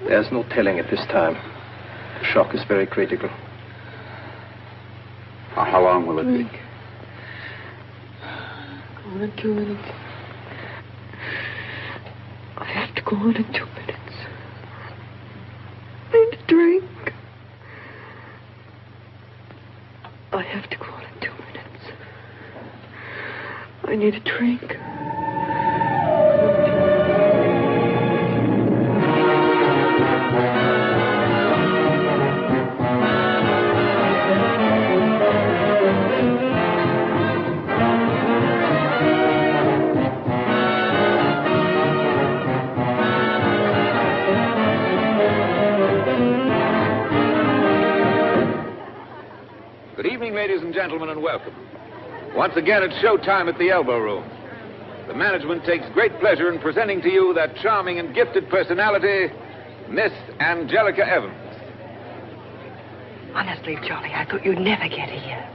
There's no telling at this time. The shock is very critical. How long will it take? 1 or 2 minutes. I have to go on in 2 minutes. I need a drink. I have to go on in 2 minutes. I need a drink. Good evening, ladies and gentlemen, and welcome. Once again, it's showtime at the Elbow Room. The management takes great pleasure in presenting to you that charming and gifted personality, Miss Angelica Evans. Honestly, Charlie, I thought you'd never get here.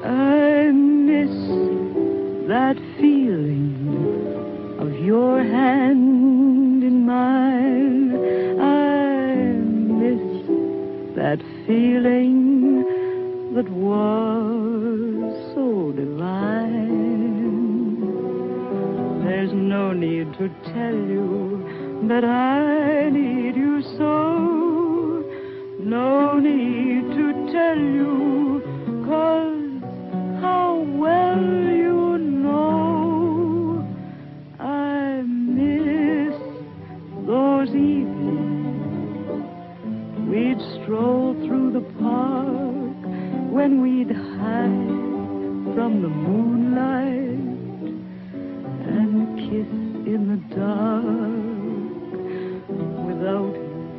I miss that feeling of your hand in mine. I miss that feeling that was so divine. There's no need to tell you that I need you so. No need to tell you, 'cause how well you know. I miss those evenings we'd stroll through the park, when we'd hide from the moonlight and kiss in the dark without.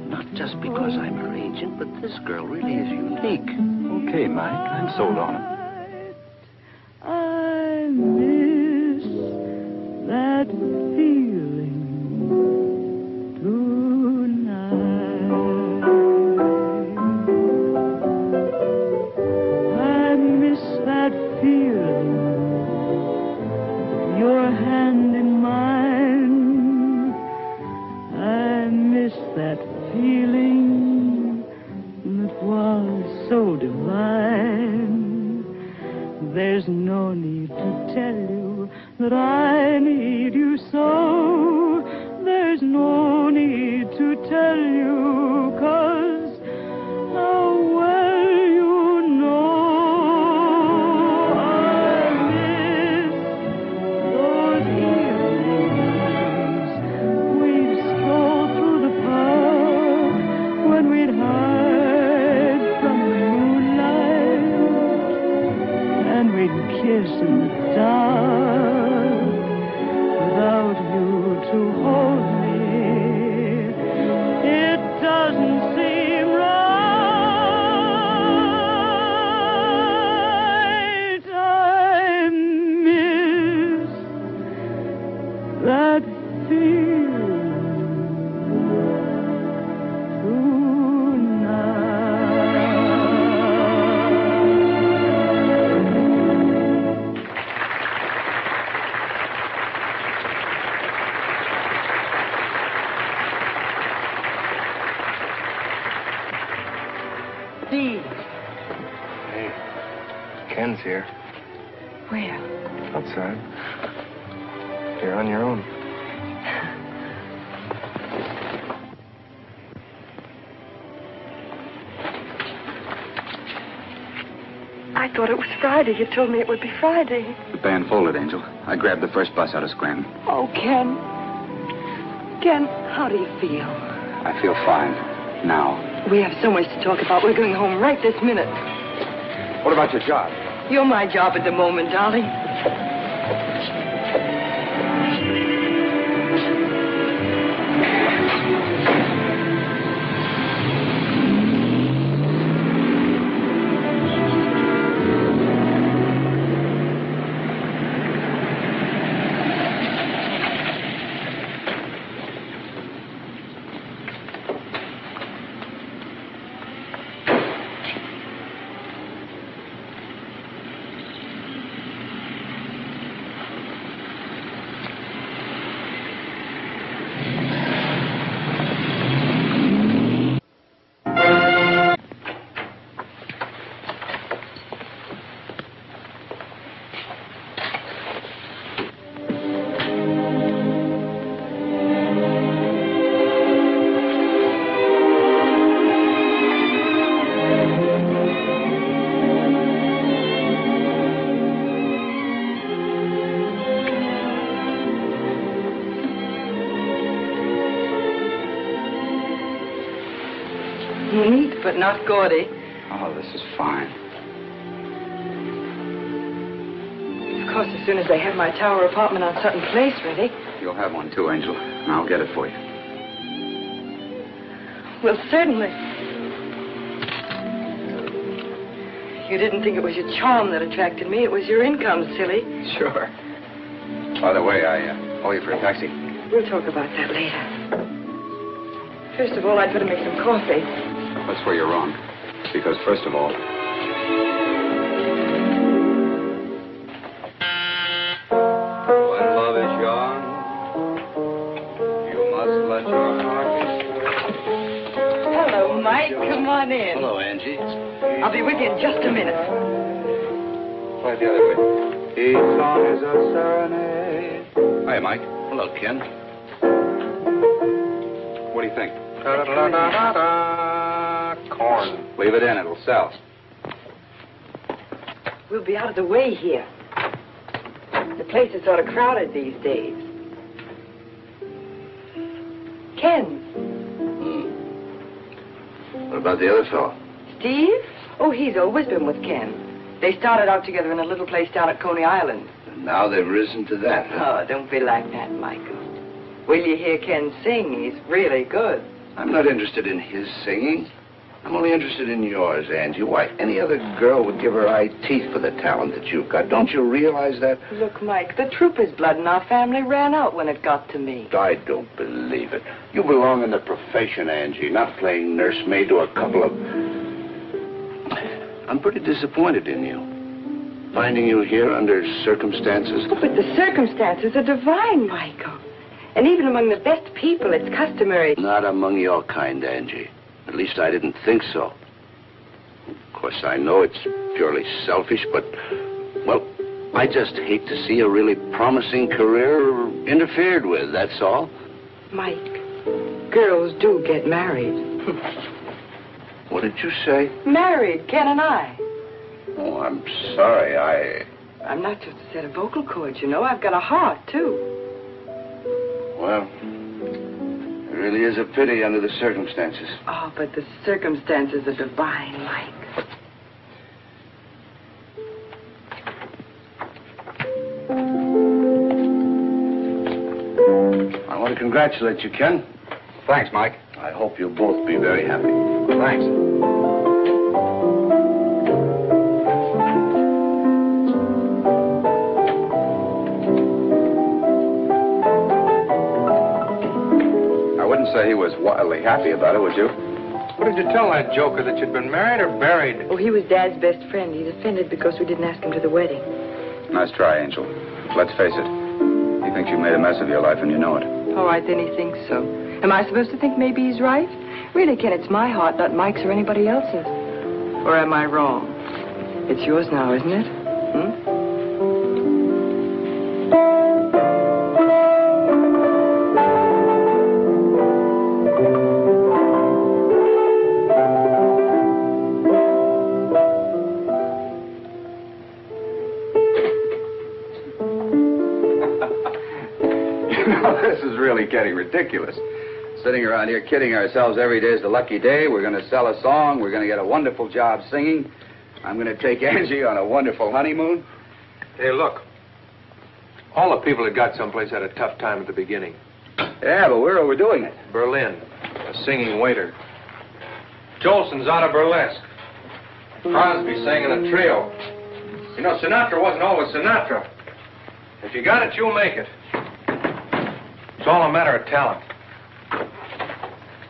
Not just because I'm her agent, but this girl really is unique. Okay, Mike, I'm sold on it. I miss that feeling tonight. I miss that feeling, your hand in mine. I miss that feeling that was so divine. There's no need to tell you that I need you so. There's no need to tell you, 'cause how well you know. I miss those evenings we'd stroll through the park, when we'd hide from the moonlight and we'd kiss in the dark without you to hold me. It doesn't seem right. I miss that feeling Steve. Hey, Ken's here. Where? Outside. You're on your own. I thought it was Friday. You told me it would be Friday. The band folded, Angel. I grabbed the first bus out of Scranton. Oh, Ken. Ken, how do you feel? I feel fine. Now. We have so much to talk about. We're going home right this minute. What about your job? You're my job at the moment, darling. Neat, but not gaudy. Oh, this is fine. Of course, as soon as they have my tower apartment on Sutton Place ready. You'll have one too, Angel, and I'll get it for you. Well, certainly. You didn't think it was your charm that attracted me. It was your income, silly. Sure. By the way, I owe you for a taxi. We'll talk about that later. First of all, I'd better make some coffee. That's where you're wrong. Because first of all... When love is young, you must let your heart be strong. Hello, Mike. Come on in. Hello, Angie. I'll be with you in just a minute. Play it the other way. Each song is a serenade. Hi, Mike. Hello, Ken. What do you think? Corn. Leave it in. It'll sell. We'll be out of the way here. The place is sort of crowded these days. Ken. What about the other fellow? Steve? Oh, he's always been with Ken. They started out together in a little place down at Coney Island. And now they've risen to that. Oh, don't be like that, Michael. Will you hear Ken sing? He's really good. I'm not interested in his singing. I'm only interested in yours, Angie. Why, any other girl would give her eye teeth for the talent that you've got. Don't you realize that? Look, Mike, the trooper's blood in our family ran out when it got to me. I don't believe it. You belong in the profession, Angie, not playing nursemaid to a couple of... I'm pretty disappointed in you. Finding you here under circumstances... Oh, but the circumstances are divine, Michael. And even among the best people, it's customary. Not among your kind, Angie. At least I didn't think so. Of course, I know it's purely selfish, but, well, I just hate to see a really promising career interfered with, that's all. Mike, girls do get married. What did you say? Married, Ken and I. Oh, I'm sorry, I'm not just a set of vocal cords, you know. I've got a heart, too. Well, it really is a pity under the circumstances. Oh, but the circumstances are divine, Mike. I want to congratulate you, Ken. Thanks, Mike. I hope you'll both be very happy. Thanks. I wouldn't say he was wildly happy about it, would you? What did you tell that joker, that you'd been married or buried? Oh, he was Dad's best friend. He's offended because we didn't ask him to the wedding. Nice try, Angel. Let's face it. He thinks you made a mess of your life and you know it. All right, then he thinks so. Am I supposed to think maybe he's right? Really, Ken, it's my heart, not Mike's or anybody else's. Or am I wrong? It's yours now, isn't it? This is really getting ridiculous. Sitting around here kidding ourselves every day is the lucky day. We're going to sell a song. We're going to get a wonderful job singing. I'm going to take Angie on a wonderful honeymoon. Hey, look. All the people that got someplace had a tough time at the beginning. Yeah, but we're overdoing it. Berlin, a singing waiter. Jolson's out of burlesque. Crosby sang in a trio. You know, Sinatra wasn't always Sinatra. If you got it, you'll make it. It's all a matter of talent.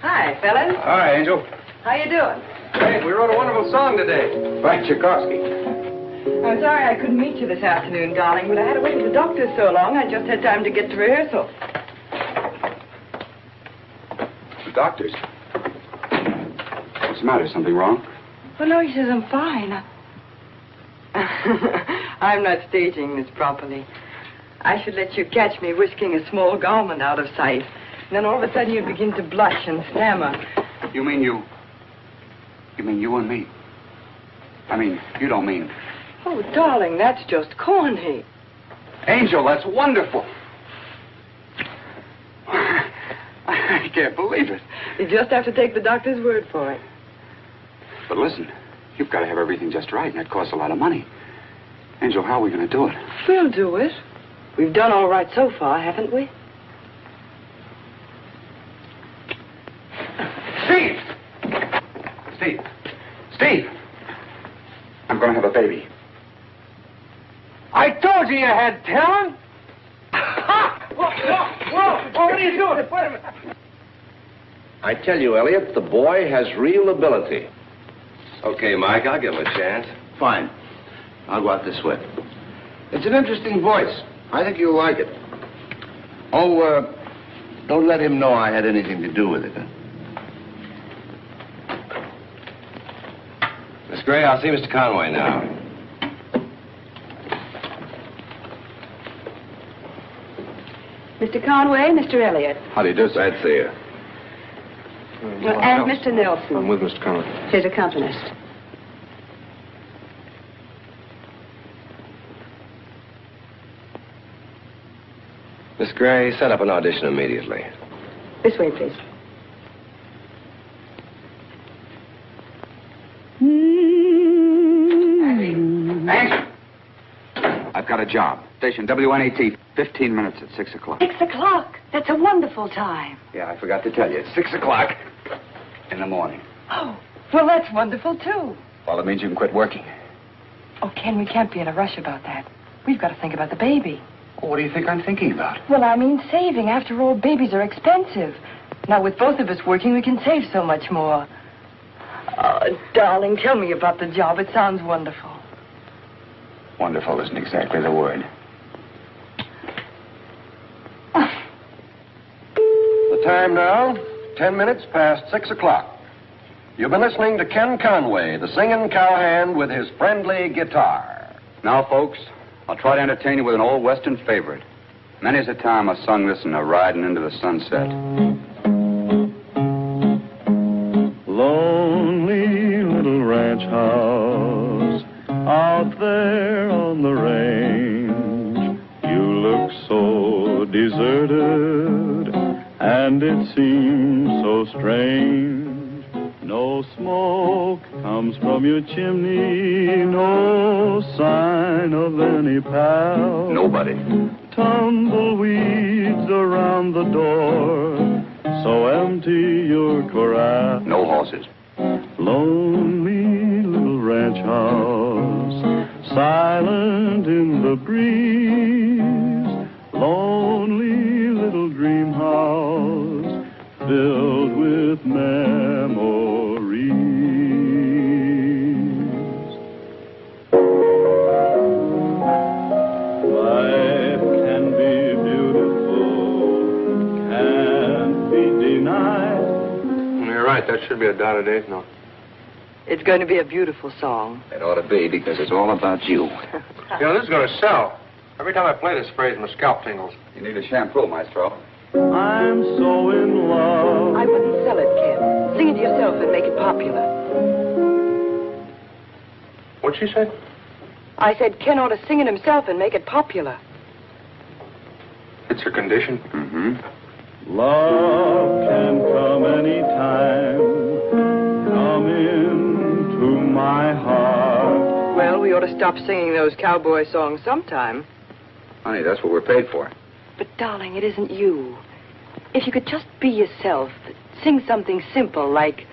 Hi, fellas. Hi, Angel. How you doing? Hey, we wrote a wonderful song today. Frank Tchaikovsky. I'm sorry I couldn't meet you this afternoon, darling, but I had to wait at the doctor's so long, I just had time to get to rehearsal. The doctors. What's the matter? Something wrong? Well, no, he says I'm fine. I'm not staging this properly. I should let you catch me whisking a small garment out of sight. And then all of a sudden you'd begin to blush and stammer. You mean you and me? I mean, you don't mean... Oh, darling, that's just corny. Angel, that's wonderful. I can't believe it. You just have to take the doctor's word for it. But listen, you've got to have everything just right, and it costs a lot of money. Angel, how are we going to do it? We'll do it. We've done all right so far, haven't we? Steve! Steve! Steve! I'm going to have a baby. I told you you had talent. Whoa, what are you doing? Wait a minute. I tell you, Elliot, the boy has real ability. Okay, Mike, I'll give him a chance. Fine. I'll go out this way. It's an interesting voice. I think you'll like it. Oh, don't let him know I had anything to do with it. Huh? Miss Gray, I'll see Mr. Conway now. Mr. Conway, Mr. Elliott. How do you do, sir? Glad to see you. And Mr. Nelson, I'm with Mr. Conway. his accompanist. Miss Gray, set up an audition immediately. This way, please. Angel! I've got a job. Station WNAT, 15 minutes at 6 o'clock. 6 o'clock. That's a wonderful time. Yeah, I forgot to tell you. It's 6 o'clock in the morning. Oh, well, that's wonderful, too. Well, it means you can quit working. Oh, Ken, we can't be in a rush about that. We've got to think about the baby. Well, what do you think I'm thinking about? Well, I mean saving. After all, babies are expensive. Now, with both of us working, we can save so much more. Oh, darling, tell me about the job. It sounds wonderful. Wonderful isn't exactly the word. The time now, 10 minutes past 6 o'clock. You've been listening to Ken Conway, the singing cowhand with his friendly guitar. Now, folks, I'll try to entertain you with an old Western favorite. Many's the time I sung this in a riding into the sunset. Lonely little ranch house out there on the range. You look so deserted, and it seems so strange. No smoke comes from your chimney, no sign of any pal. Nobody. Tumbleweeds around the door, so empty your corral. No horses. Lonely little ranch house, silent in the breeze. Lonely little dream house, filled with memories. Life can be beautiful, can't be denied. You're right. That should be a dotted eighth note. It's going to be a beautiful song. It ought to be, because it's all about you. You know, this is going to sell. Every time I play this phrase, my scalp tingles. You need a shampoo, Maestro. I'm so in love. I wouldn't sell it, Ken. Sing it yourself and make it popular. What'd she say? I said Ken ought to sing it himself and make it popular. It's her condition. Mm-hmm. Love can come anytime. Come into my heart. Well, we ought to stop singing those cowboy songs sometime. Honey, that's what we're paid for. But, darling, it isn't you. If you could just be yourself, sing something simple like,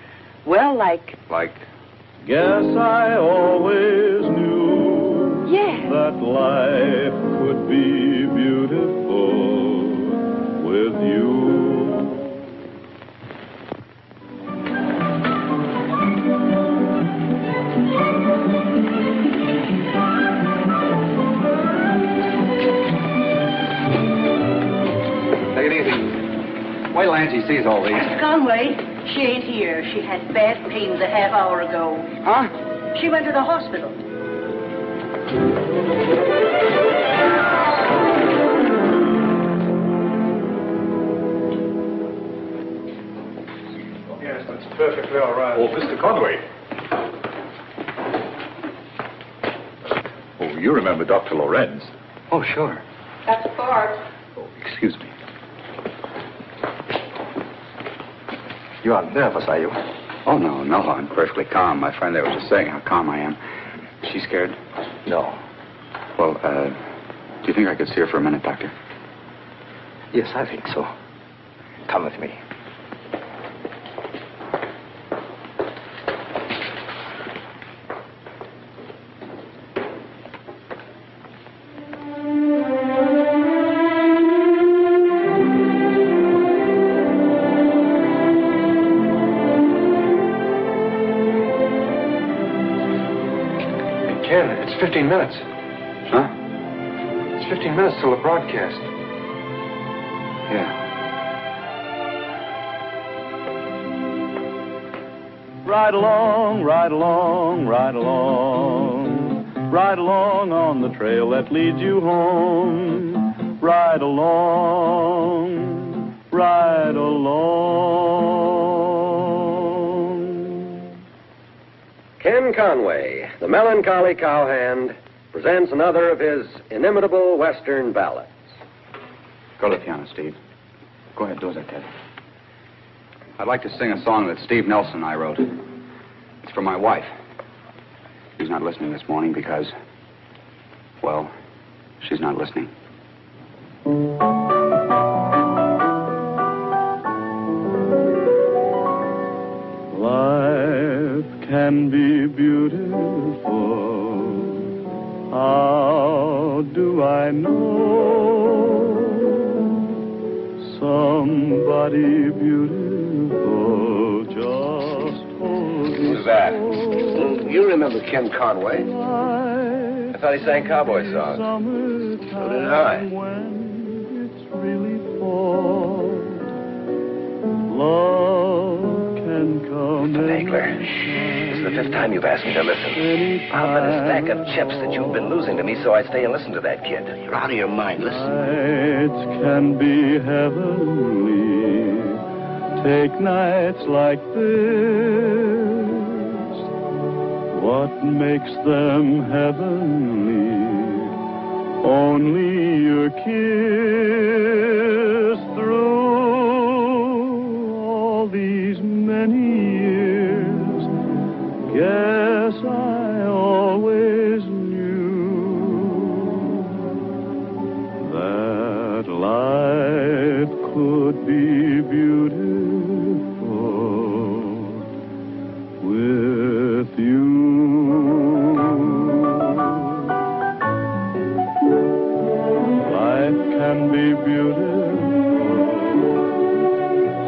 well, like... Like? Guess I always knew that life could be beautiful with you. Take it easy. Wait till Angie sees all these. Conway, she ain't here. She had bad pains a half hour ago. Huh? She went to the hospital. Yes, that's perfectly all right. Oh, Mr. Conway. Oh, you remember Dr. Lorenz. Oh, sure. That's Bart. Oh, excuse me. You aren't nervous, are you? Oh, no, I'm perfectly calm. My friend there was just saying how calm I am. Is she scared? No. Well, do you think I could see her for a minute, Doctor? Yes, I think so. Come with me. Ken, it's 15 minutes. Huh? It's 15 minutes till the broadcast. Yeah. Ride along, ride along, ride along. Ride along on the trail that leads you home. Ride along, ride along. Ken Conway, the melancholy cowhand, presents another of his inimitable Western ballads. Go to the piano, Steve. Go ahead, do as I tell you. I'd like to sing a song that Steve Nelson and I wrote. It's for my wife. She's not listening this morning because, well, she's not listening. Life can be beautiful. How do I know? Somebody beautiful just told me. Who's that? You remember Ken Conway? I thought he sang cowboy songs. So did I. When it's really fall, love can come. Mr. Nagler, this is the 5th time you've asked me to listen. I'll bet a stack of chips that you've been losing to me, so I stay and listen to that kid. You're out of your mind. Listen. Nights can be heavenly. Take nights like this. What makes them heavenly? Only your kiss. Through all these many years, guess I always knew that life could be beautiful with you. Life can be beautiful.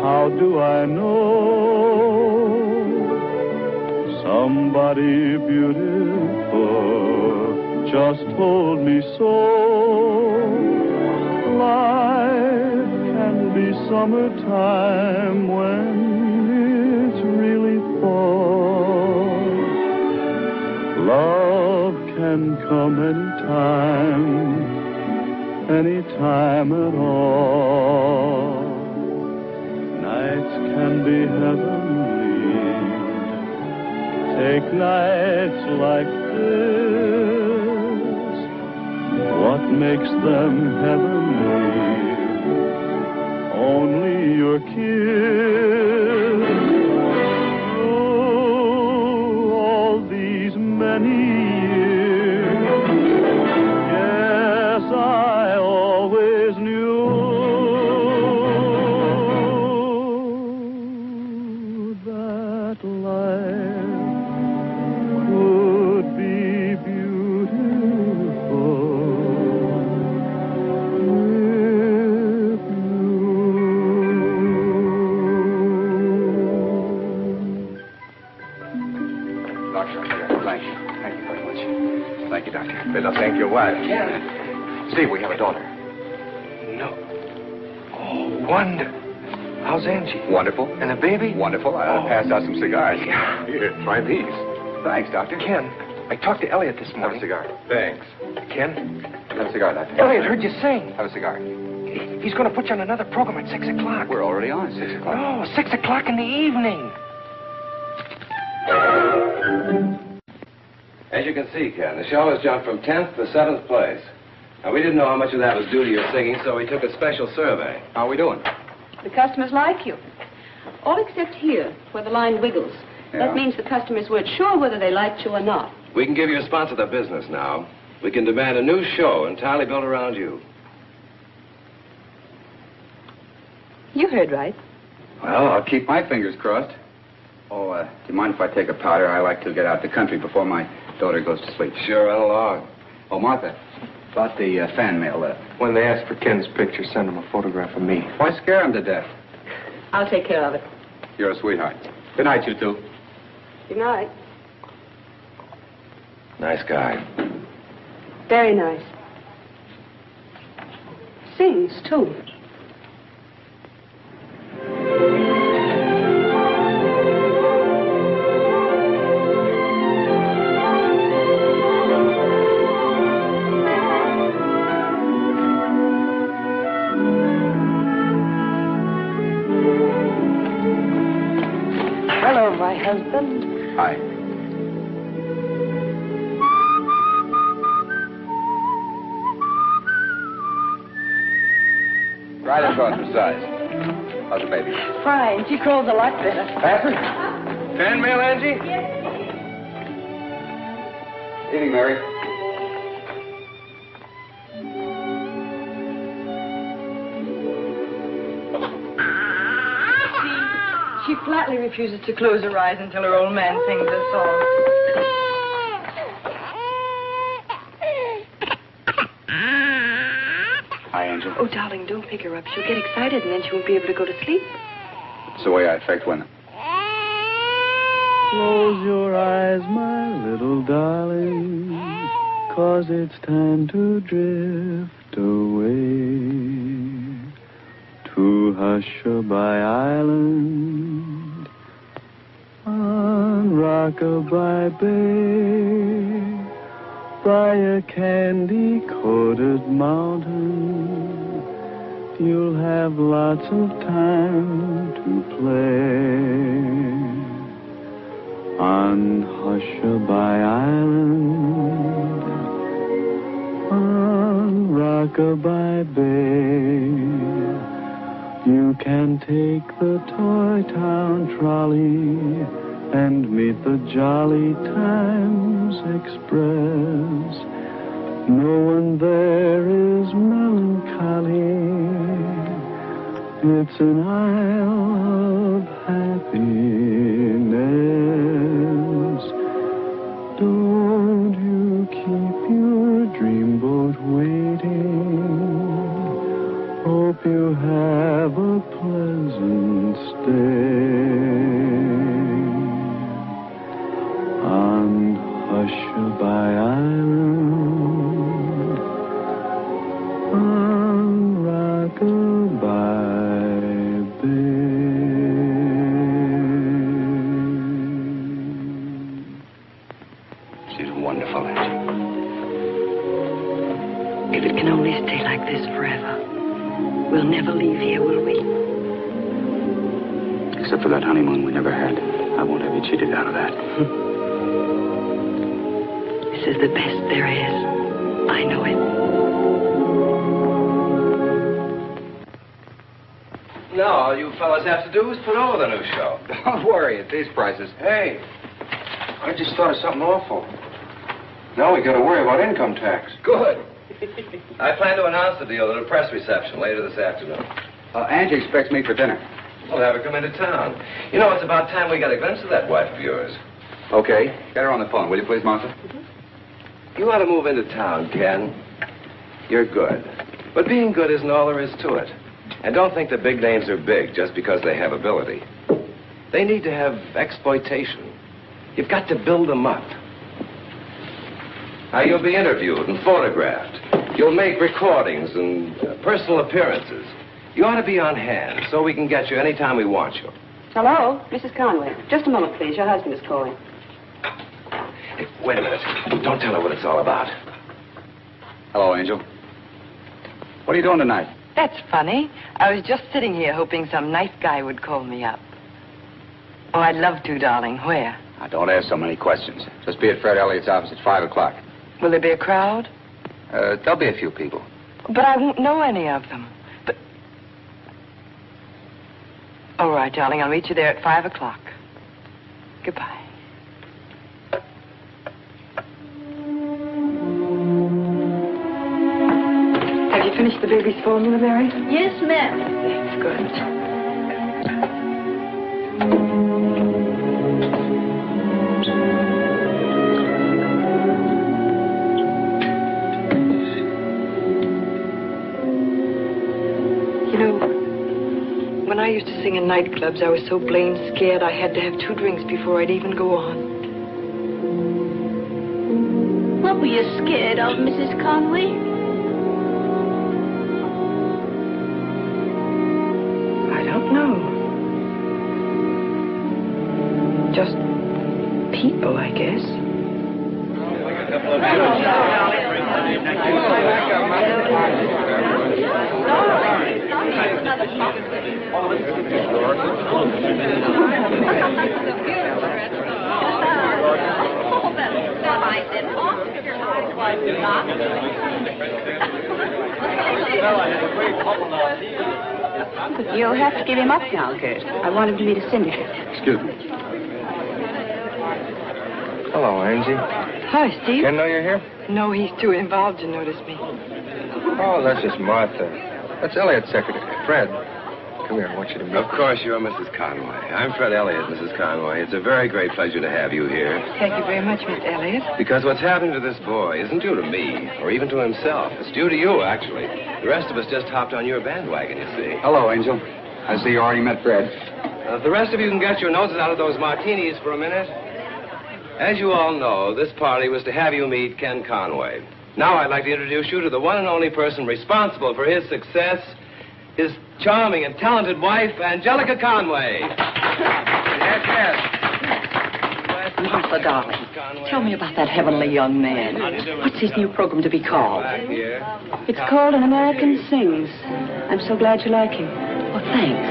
How do I know? Somebody beautiful just told me so. Life can be summertime when it's really fall. Love can come anytime at all. Nights can be heavenly. Take nights like this. What makes them heavenly? Only your kiss. Through all these many years, yes, I always knew that life could be beautiful with you. Doctor, thank you. Thank you very much. Thank you, Doctor. Better thank your wife. Steve, we have a daughter. No. Oh, wonder. How's Angie? Wonderful. And the baby? Wonderful. I'll pass out some cigars. Yeah. Here, try these. Thanks, Doctor. Ken, I talked to Elliot this Have a morning. cigar. Thanks. Ken? Have a cigar, Doctor. Elliot heard you sing. Have a cigar. He's going to put you on another program at 6 o'clock. We're already on at 6 o'clock. No, 6 o'clock in the evening. As you can see, Ken, the show has jumped from 10th to 7th place. Now, we didn't know how much of that was due to your singing, so we took a special survey. How are we doing? The customers like you. All except here, where the line wiggles. Yeah. That means the customers weren't sure whether they liked you or not. We can give you a sponsor the business now. We can demand a new show entirely built around you. You heard right. Well, I'll keep my fingers crossed. Oh, do you mind if I take a powder? I like to get out the country before my daughter goes to sleep. Sure, run along. Oh, Martha, about the fan mail there. When they ask for Ken's picture, send them a photograph of me. Why scare him to death? I'll take care of it. You're a sweetheart. Good night, you two. Good night. Nice guy. Very nice. Sings, too. Hello, my husband. Hi. Right across the size. How's the baby? Fine. She crawls a lot better. Patrick? Fan mail, Angie? Evening, Mary. She flatly refuses to close her eyes until her old man sings her song. Hi, Angel. Oh, darling, don't pick her up. She'll get excited and then she won't be able to go to sleep. It's the way I affect women. Close your eyes, my little darling, 'cause it's time to drift away to Hushabye Island on Rockabye Bay, by a candy-coated mountain. You'll have lots of time to play on Hushabye Island, on Rockabye Bay. You can take the Toy Town trolley and meet the Jolly Times Express. No one there is melancholy. It's an isle of happiness. Don't you keep your dreamboat waiting. Hope you have a pleasant stay on Hushabye Island, on Rockabye Bay. She's wonderful, Angie. If it can only stay like this forever, we'll never leave here, will we? Except for that honeymoon we never had. I won't have you cheated out of that. This is the best there is. I know it. No, all you fellas have to do is put over the new show. Don't worry, at these prices. Hey, I just thought of something awful. Now we got to worry about income tax. Good. I plan to announce the deal at a press reception later this afternoon. Angie expects me for dinner. We'll have her come into town. You know, it's about time we got a glimpse of that wife of yours. Okay. Get her on the phone, will you please, Martha? You ought to move into town, Ken. You're good. But being good isn't all there is to it. And don't think the big names are big just because they have ability. They need to have exploitation. You've got to build them up. Now, you'll be interviewed and photographed. You'll make recordings and personal appearances. You ought to be on hand so we can get you anytime we want you. Hello, Mrs. Conway. Just a moment, please. Your husband is calling. Hey, wait a minute. Don't tell her what it's all about. Hello, Angel. What are you doing tonight? That's funny. I was just sitting here hoping some nice guy would call me up. Oh, I'd love to, darling. Where? Now, don't ask so many questions. Just be at Fred Elliott's office at 5 o'clock. Will there be a crowd? There'll be a few people. But I won't know any of them. But... All right, darling. I'll meet you there at 5 o'clock. Goodbye. Have you finished the baby's formula, Mary? Yes, ma'am. That's good. When I used to sing in nightclubs, I was so blamed scared I had to have 2 drinks before I'd even go on. What were you scared of, Mrs. Conway? I don't know. Just people, I guess. You'll have to give him up now, Gert. I want him to meet a syndicate. Excuse me. Hello, Angie. Hi, Steve. Ken know you're here? No, he's too involved to notice me. Oh, that's just Martha. That's Elliot's secretary, Fred. Come here, I want you to meet. Of course, you're Mrs. Conway. I'm Fred Elliott, Mrs. Conway. It's a very great pleasure to have you here. Thank you very much, Miss Elliott. Because what's happening to this boy isn't due to me, or even to himself. It's due to you, actually. The rest of us just hopped on your bandwagon, you see. Hello, Angel. I see you already met Fred. If the rest of you can get your noses out of those martinis for a minute. As you all know, this party was to have you meet Ken Conway. Now I'd like to introduce you to the one and only person responsible for his success, his charming and talented wife, Angelica Conway. Yes, yes. Martha, darling, tell me about that heavenly young man. What's his new program to be called? It's called An American Sings. I'm so glad you like him. Well, thanks.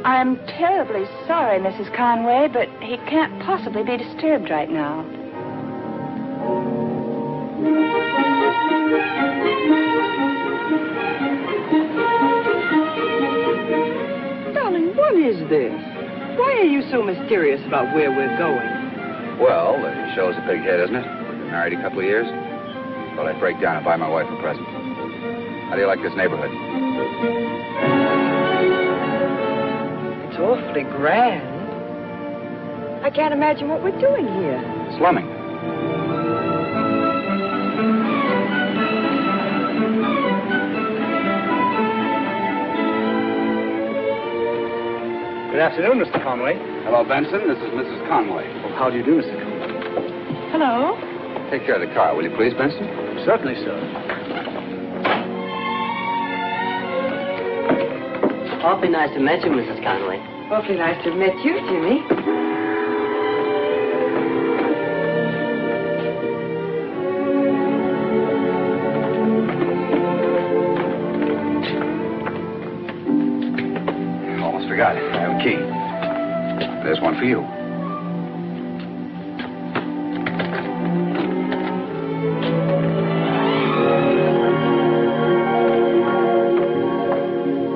I'm terribly sorry, Mrs. Conway, but he can't possibly be disturbed right now. Darling, what is this? Why are you so mysterious about where we're going? Well, it shows a big hit, isn't it? We've been married a couple of years. Well, I'd break down and buy my wife a present. How do you like this neighborhood? It's awfully grand. I can't imagine what we're doing here. Slumming. Good afternoon, Mr. Conway. Hello, Benson. This is Mrs. Conway. Well, how do you do, Mr. Conway? Hello? Take care of the car, will you please, Benson? Certainly, sir. Awfully nice to meet you, Mrs. Conway. Awfully nice to have met you, Jimmy. Almost forgot. I have a key. There's one for you.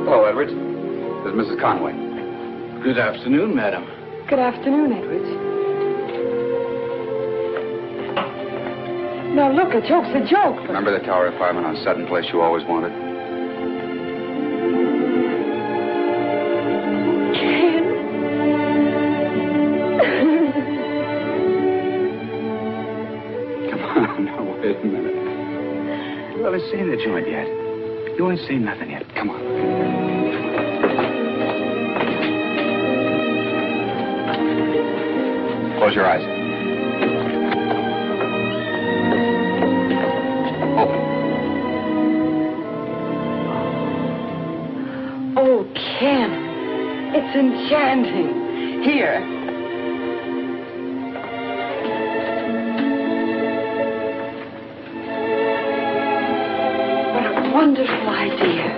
Hello, Edwards. This is Mrs. Conway. Good afternoon, madam. Good afternoon, Edwards. Now, look, a joke's a joke. But... Remember the tower apartment on Sutton Place you always wanted? Ken. Come on, now, wait a minute. You haven't seen the joint yet. You ain't seen nothing yet. Come on. Close your eyes. Open. Oh, Ken. It's enchanting. Here. What a wonderful idea.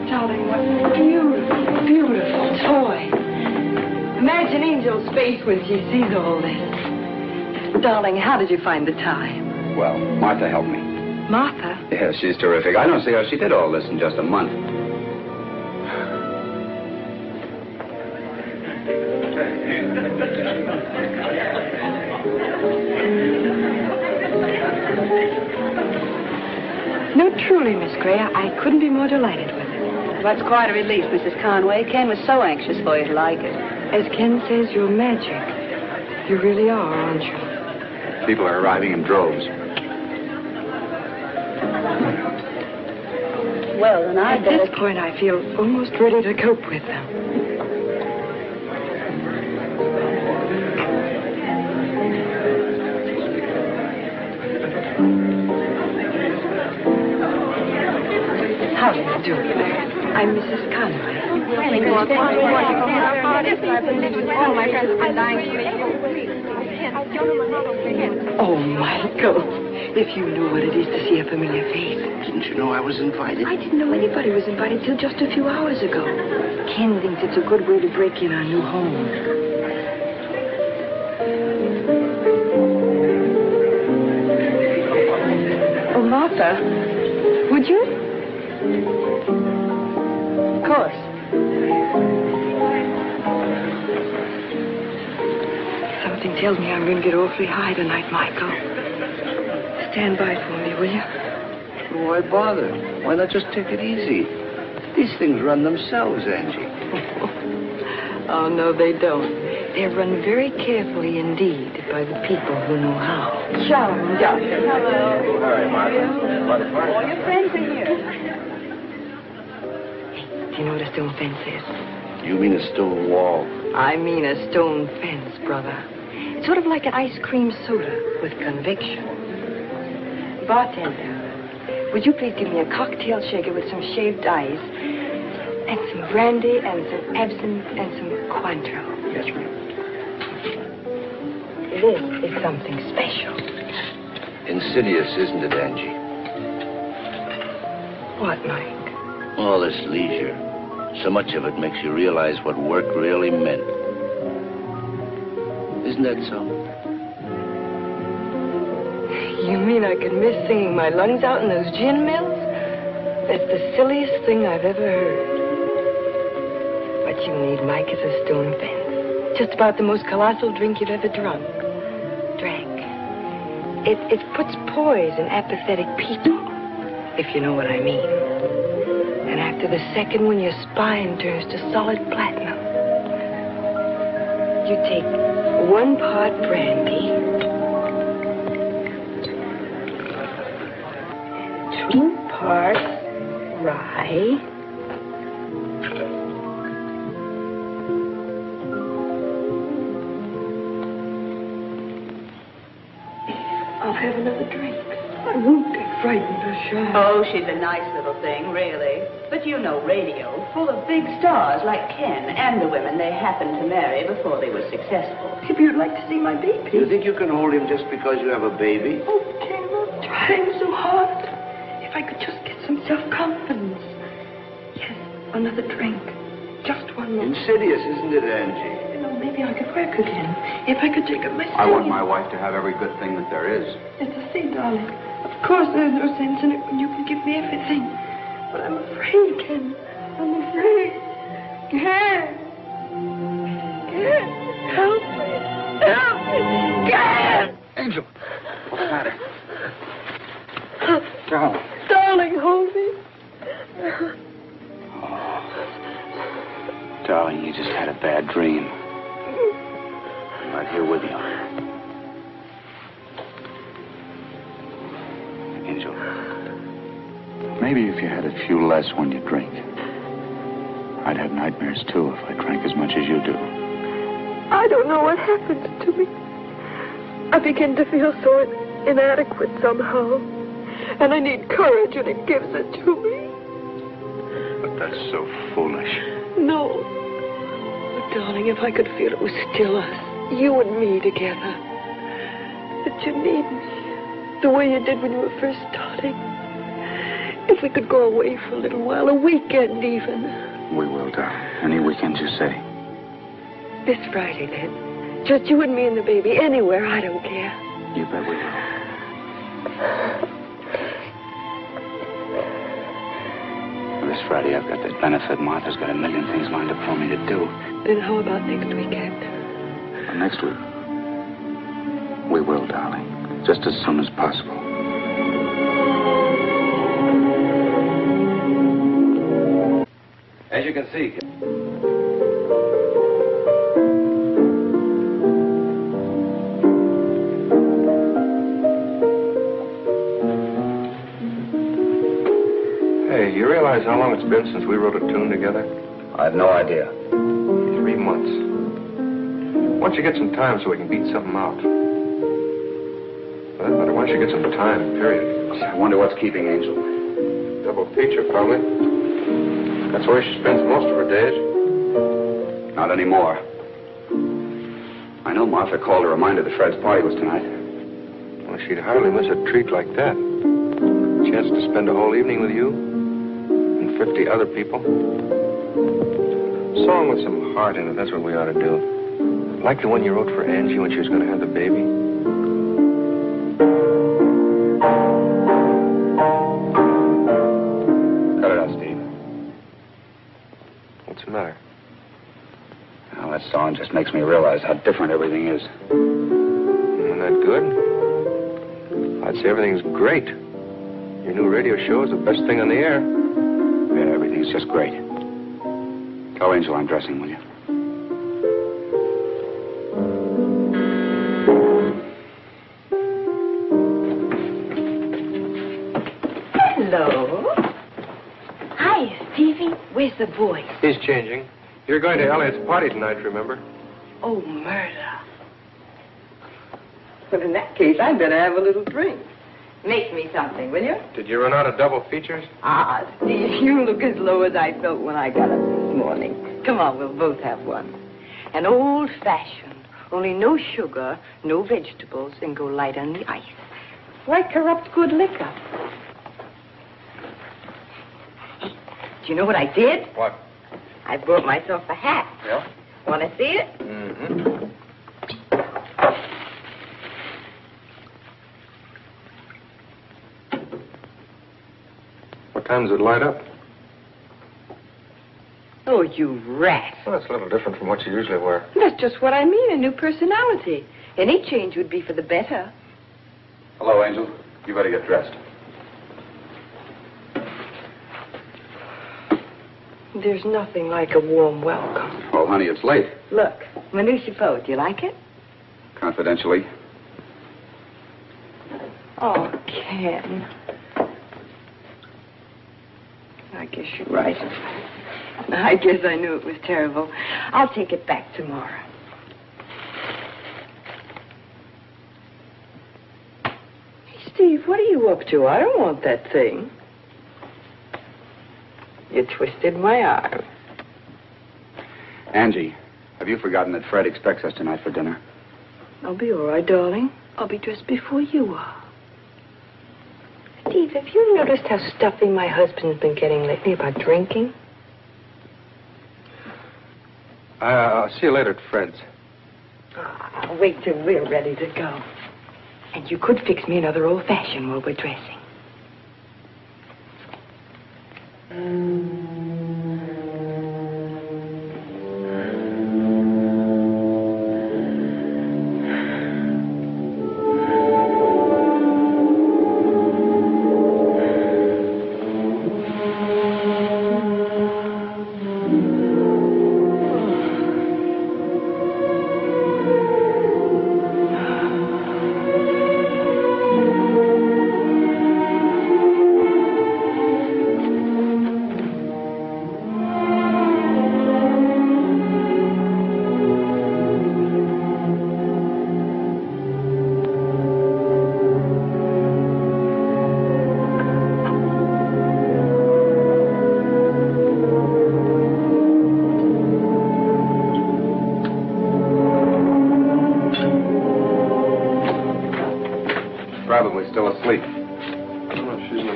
Darling, what a beautiful, beautiful toy. Imagine Angel's face when she sees all this. Darling, how did you find the time? Well, Martha helped me. Martha? Yeah, she's terrific. I don't see how she did all this in just a month. No, truly, Miss Gray, I couldn't be more delighted with it. That's quite a relief, Mrs. Conway. Ken was so anxious for you to like it. As Ken says, you're magic. You really are, aren't you? People are arriving in droves. Well, then At this point, I feel almost ready to cope with them. How do you do? I'm Mrs. Conway. Oh, Michael, if you knew what it is to see a familiar face. Didn't you know I was invited? I didn't know anybody was invited till just a few hours ago. Ken thinks it's a good way to break in our new home. Oh, Martha, would you? Of course. Something tells me I'm going to get awfully high tonight, Michael. Stand by for me, will you? Why bother? Why not just take it easy? These things run themselves, Angie. Oh, no, they don't. They're run very carefully indeed by the people who know how. Shalom, Doctor. Hello. All right, Martha. All your friends are here. Do you know what a stone fence is? You mean a stone wall? I mean a stone fence, brother. It's sort of like an ice cream soda with conviction. Bartender, would you please give me a cocktail shaker with some shaved ice and some brandy and some absinthe and some Cointreau? Yes, ma'am. This is something special. Insidious, isn't it, Angie? What, Mike? All this leisure. So much of it makes you realize what work really meant. Isn't that so? You mean I could miss singing my lungs out in those gin mills? That's the silliest thing I've ever heard. What you need, Mike, is a stone fence. Just about the most colossal drink you've ever drank. It puts poise in apathetic people, if you know what I mean. And after the second one, your spine turns to solid platinum. You take 1 part brandy, 2 parts rye, I'll have another drink. I won't get frightened or shy. Oh, she's a nice little thing, really. But you know radio, full of big stars like Ken and the women they happened to marry before they were successful. If you'd like to see my baby. You think you can hold him just because you have a baby? Oh, Ken, I'm trying so hard. If I could just get some self-confidence. Yes, another drink. Just one more. Insidious, isn't it, Angie? You know, maybe I could work again. If I could take a lesson. I want my wife to have every good thing that there is. Yes, I see, darling. Of course, there's no sense in it when you can give me everything. But I'm afraid, Ken. I'm afraid. Ken! Ken! Help me! Help me! Ken! Angel! What's the matter? Darling. Darling, hold me. Oh. Darling, you just had a bad dream. I'm right here with you. Angel. Maybe if you had a few less when you drink. I'd have nightmares, too, if I drank as much as you do. I don't know what happens to me. I begin to feel so inadequate somehow. And I need courage, and it gives it to me. But that's so foolish. No. Oh, darling, if I could feel it was still us, you and me together. That you need me, the way you did when you were first starting. If we could go away for a little while, a weekend even. We will, darling. Any weekend you say. This Friday, then. Just you and me and the baby, anywhere, I don't care. You bet we will. This Friday, I've got that benefit. Martha's got a million things lined up for me to do. Then how about next weekend? Next week? We will, darling. Just as soon as possible. As you can see... Hey, you realize how long it's been since we wrote a tune together? I have no idea. 3 months. Why don't you get some time so we can beat something out? For that matter, why don't you get some time, period? I wonder what's keeping Angel. Double feature, probably. That's where she spends most of her days. Not anymore. I know Martha called to remind her that Fred's party was tonight. Well, she'd hardly miss a treat like that. A chance to spend a whole evening with you and 50 other people. A song with some heart in it, that's what we ought to do. Like the one you wrote for Angie when she was going to have the baby. Cut it out, Steve. What's the matter? Well, that song just makes me realize how different everything is. Isn't that good? I'd say everything's great. Your new radio show is the best thing on the air. Yeah, everything's just great. Tell Angel I'm dressing, will you? Hello. Hi, Stevie. Where's the boy? He's changing. You're going to Elliot's party tonight, remember? Oh, murder. Well, in that case, I'd better have a little drink. Make me something, will you? Did you run out of double features? Ah, Steve, you look as low as I felt when I got up this morning. Come on, we'll both have one. An old-fashioned, only no sugar, no vegetables, and go light on the ice. Why corrupt good liquor? Hey, do you know what I did? What? I bought myself a hat. Yeah? Want to see it? Mm-hmm. What time does it light up? Oh, you rat. Well, that's a little different from what you usually wear. That's just what I mean, a new personality. Any change would be for the better. Hello, Angel. You better get dressed. There's nothing like a warm welcome. Oh, honey, it's late. Look, my new chapeau. Do you like it? Confidentially. Oh, Ken. I guess you're right. I guess I knew it was terrible. I'll take it back tomorrow. Hey, Steve, what are you up to? I don't want that thing. You twisted my arm. Angie, have you forgotten that Fred expects us tonight for dinner? I'll be all right, darling. I'll be dressed before you are. Steve, have you noticed how stuffy my husband's been getting lately about drinking? I'll see you later at Fred's. I'll wait till we're ready to go. And you could fix me another old-fashioned while we're dressing.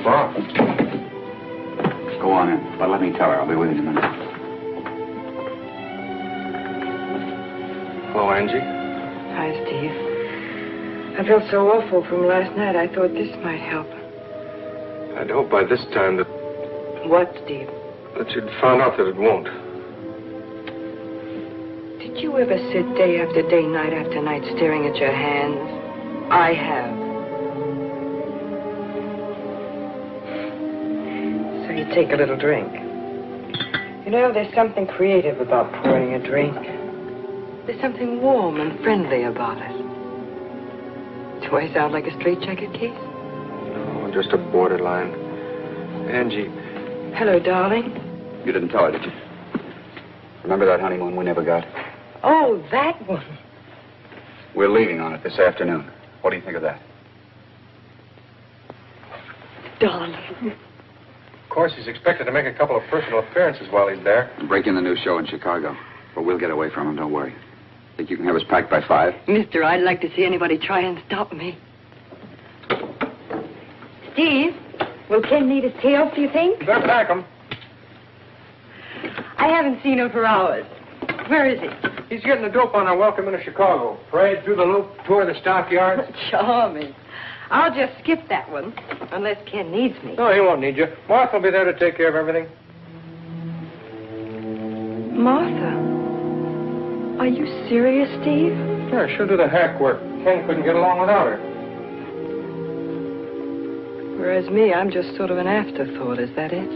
far. Go on in. But let me tell her. I'll be with you in a minute. Hello, Angie. Hi, Steve. I felt so awful from last night. I thought this might help. I'd hope by this time that What, Steve? you'd found out that it won't. Did you ever sit day after day, night after night, staring at your hands? I have. So you take a little drink. You know, there's something creative about pouring a drink. There's something warm and friendly about it. Do I sound like a straitjacket case? No, just a borderline. Angie. Hello, darling. You didn't tell her, did you? Remember that honeymoon we never got? Oh, that one. We're leaving on it this afternoon. What do you think of that? Darling. Of course, he's expected to make a couple of personal appearances while he's there. Break in the new show in Chicago. But we'll get away from him, don't worry. Think you can have us packed by 5? Mister, I'd like to see anybody try and stop me. Steve, will Ken need his tails, do you think? Better pack him. I haven't seen him for hours. Where is he? He's getting the dope on our welcome into Chicago. Parade through the loop, tour the stockyards. Charming. I'll just skip that one, unless Ken needs me. No, he won't need you. Martha will be there to take care of everything. Martha? Are you serious, Steve? Sure, she'll do the hack work. Ken couldn't get along without her. Whereas me, I'm just sort of an afterthought, is that it?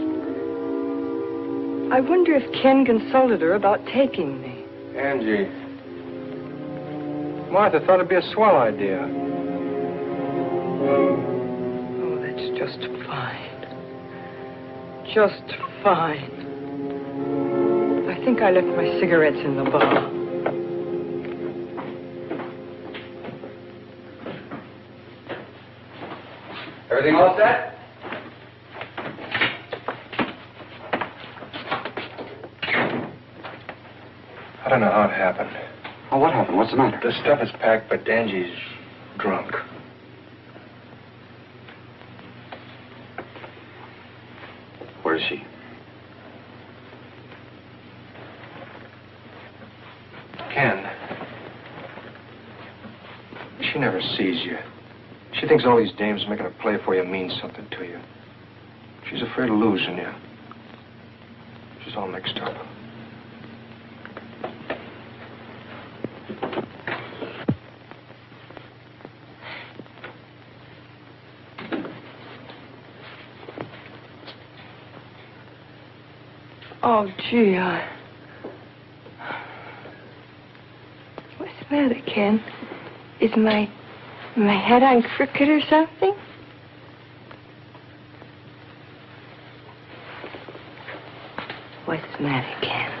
I wonder if Ken consulted her about taking me. Angie. Martha thought it'd be a swell idea. Oh, that's just fine. Just fine. I think I left my cigarettes in the bar. Everything all set? I don't know how it happened. Oh, what happened? What's the matter? The stuff is packed, but Angie's drunk. Where is she? Ken. She never sees you. She thinks all these dames making a play for you means something to you. She's afraid of losing you. She's all mixed up. Oh, gee, What's the matter, Ken? Is my head on crooked or something? What's the matter, Ken?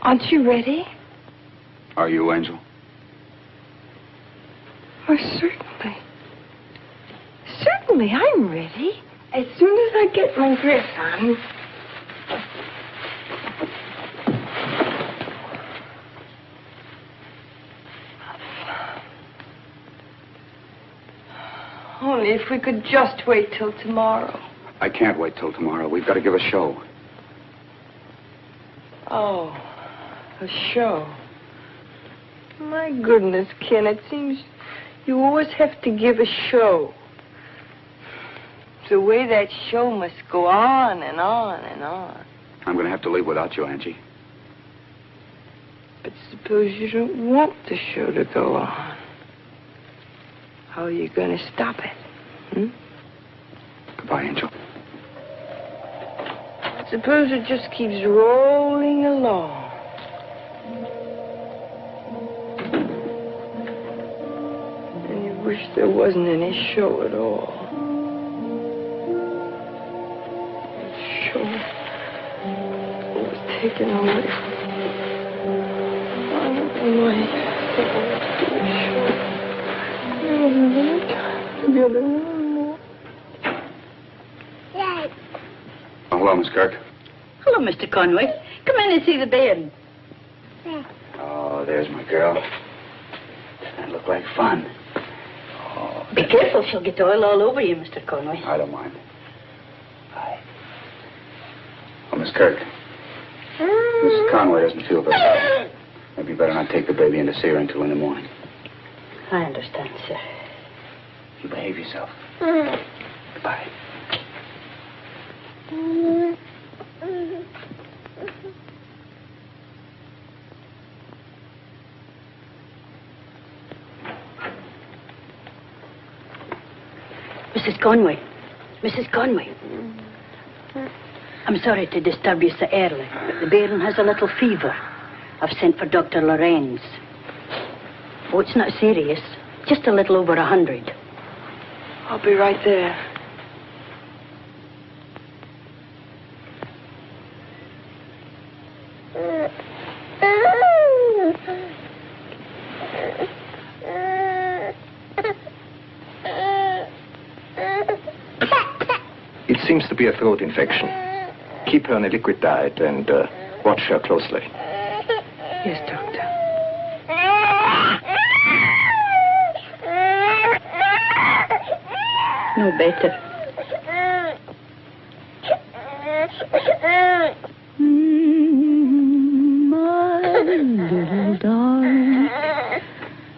Aren't you ready? Are you, Angel? Oh, certainly. Certainly, I'm ready. As soon as I get my dress on. Only if we could just wait till tomorrow. I can't wait till tomorrow. We've got to give a show. Oh, a show. My goodness, Ken, it seems you always have to give a show. The way that show must go on and on and on. I'm going to have to leave without you, Angie. But suppose you don't want the show to go on. How are you going to stop it? Goodbye, Angel. Suppose it just keeps rolling along. And you wish there wasn't any show at all. Show was taken away. I don't know why I do a show. I don't have any time together anymore. Dad. Oh, hello, Miss Kirk. Hello, Mr. Conway. Come in and see the bed. Oh, there's my girl. That looked like fun. Oh, careful, she'll get oil all over you, Mr. Conway. I don't mind. Hi. Oh, Miss Kirk. Mrs. Conway doesn't feel very well. Maybe you better not take the baby in to see her until in the morning. I understand, sir. You behave yourself. Goodbye. Mrs. Conway. Mrs. Conway. I'm sorry to disturb you so early, but the bairn has a little fever. I've sent for Dr. Lorenz. Oh, it's not serious. Just a little over 100. I'll be right there. It seems to be a throat infection. Keep her on a liquid diet and watch her closely. Yes, Doctor. No better. My little darling,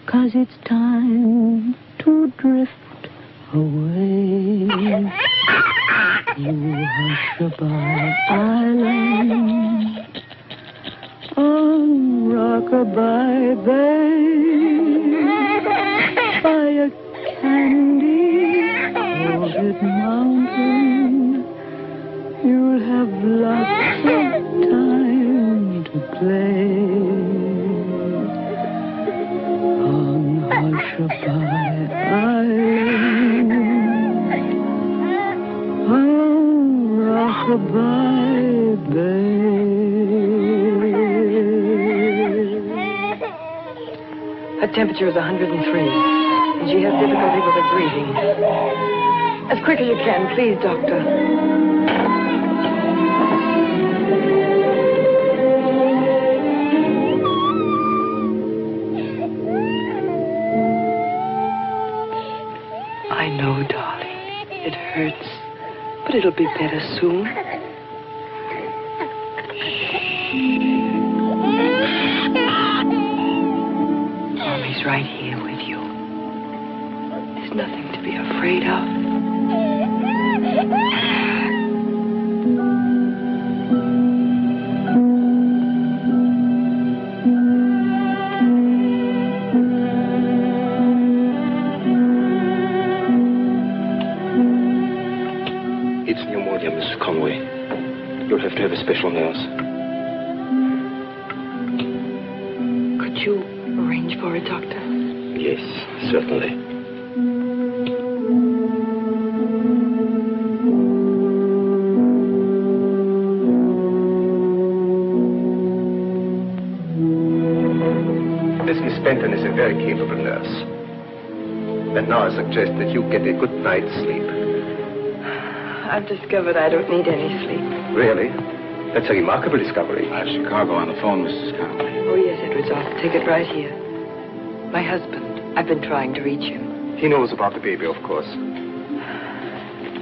'cause it's time to drift away. You Hushabye Island, on Rockabye Bay, by a candy-coated mountain, you'll have lots of time to play. On Hushabye Island, Rockabye Bay. Her temperature is 103, and she has difficulty with her breathing. As quick as you can, please, Doctor. I know, darling. It hurts. But it'll be better soon. Mommy's right here with you. There's nothing to be afraid of. It's pneumonia, Mrs. Conway. You'll have to have a special nurse. Could you arrange for a doctor? Yes, certainly. This Miss Benton is a very capable nurse. And now I suggest that you get a good night's sleep. I've discovered I don't need any sleep. Really? That's a remarkable discovery. I have Chicago on the phone, Mrs. Conway. Oh, yes, Edwards. I'll take it right here. My husband. I've been trying to reach him. He knows about the baby, of course.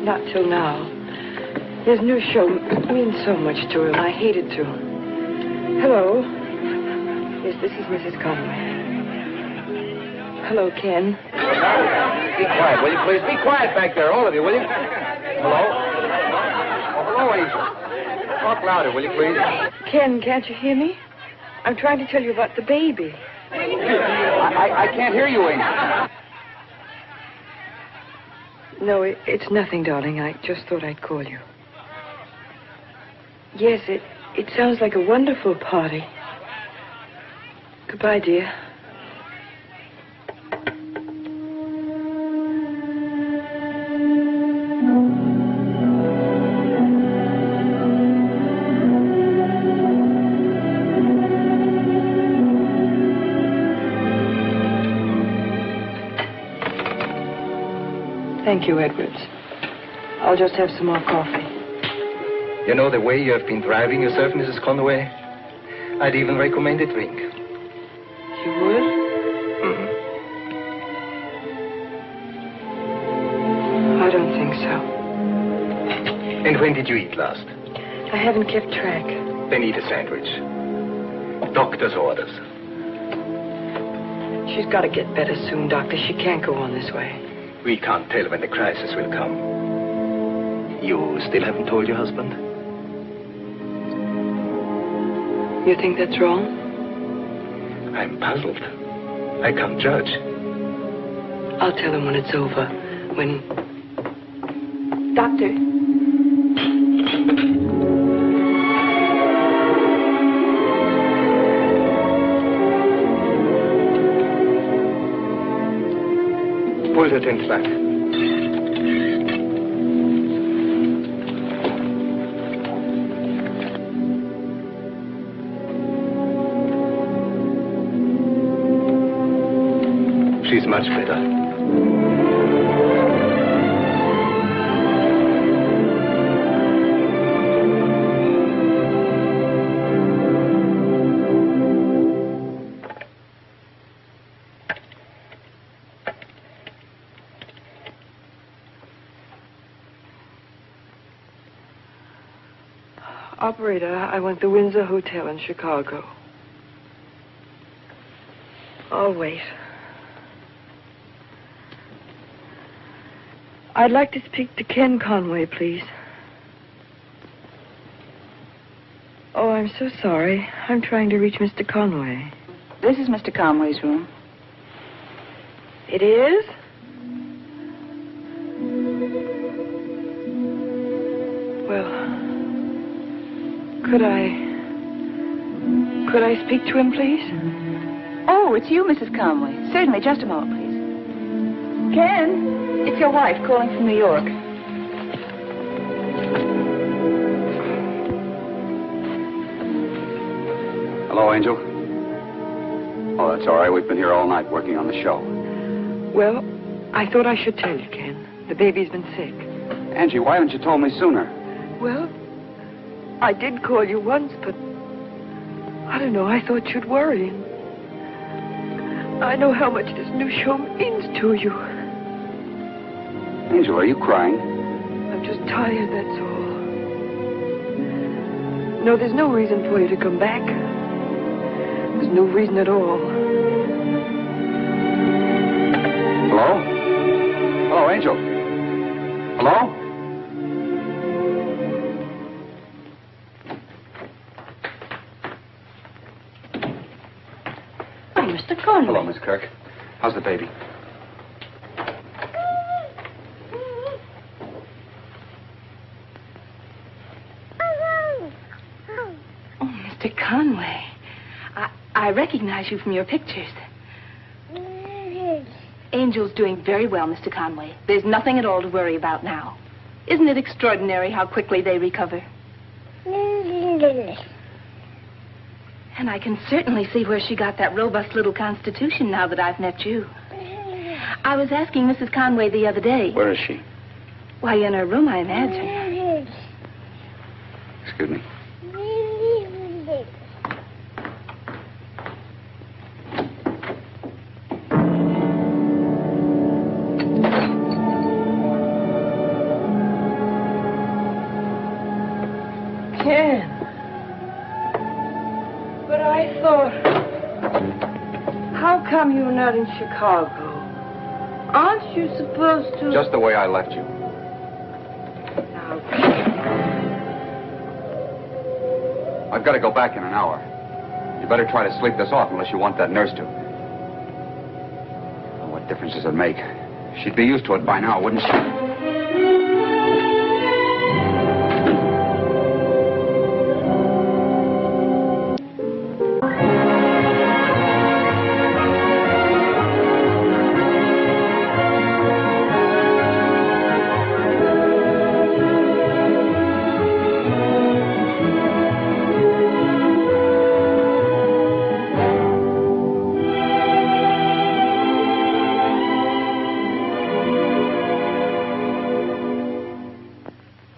Not till now. His new show means so much to him. I hated to. Hello. Yes, this is Mrs. Conway. Hello, Ken. Be quiet, will you, please? Be quiet back there, all of you, will you? Hello? Oh, hello, Angel. Talk louder, will you, please? Ken, can't you hear me? I'm trying to tell you about the baby. I can't hear you, Angel. No, it's nothing, darling. I just thought I'd call you. Yes, it sounds like a wonderful party. Goodbye, dear. Thank you, Edwards. I'll just have some more coffee. You know the way you have been driving yourself, Mrs. Conway? I'd even recommend a drink. You would? Mm-hmm. And when did you eat last? I haven't kept track. Then eat a sandwich. Doctor's orders. She's got to get better soon, Doctor. She can't go on this way. We can't tell when the crisis will come. You still haven't told your husband? You think that's wrong? I'm puzzled. I can't judge. I'll tell him when it's over. When... Doctor. Pull the tent back. She's much better. Operator, I want the Windsor Hotel in Chicago. I'll wait. I'd like to speak to Ken Conway, please. Oh, I'm so sorry. I'm trying to reach Mr. Conway. This is Mr. Conway's room. It is? Well, could I speak to him, please? Oh, it's you, Mrs. Conway. Certainly. Just a moment, please. Ken, it's your wife calling from New York. Hello, Angel. Oh, that's all right. We've been here all night working on the show. Well, I thought I should tell you, Ken. The baby's been sick. Angie, why haven't you told me sooner? Well, I did call you once, but I don't know. I thought you'd worry. I know how much this new show means to you. Angel, are you crying? I'm just tired, that's all. No, there's no reason for you to come back. There's no reason at all. Hello? Hello, Angel. Hello? Oh, Mr. Conway. Hello, Miss Kirk. How's the baby? Oh, Mr. Conway. I recognize you from your pictures. Angel's doing very well, Mr. Conway. There's nothing at all to worry about now. Isn't it extraordinary how quickly they recover? And I can certainly see where she got that robust little constitution now that I've met you. I was asking Mrs. Conway the other day. Where is she? Why, in her room, I imagine. Excuse me. Ken. But I thought... How come you're not in Chicago? Aren't you supposed to... Just the way I left you. Now, I've got to go back in an hour. You better try to sleep this off unless you want that nurse to. Well, what difference does it make? She'd be used to it by now, wouldn't she?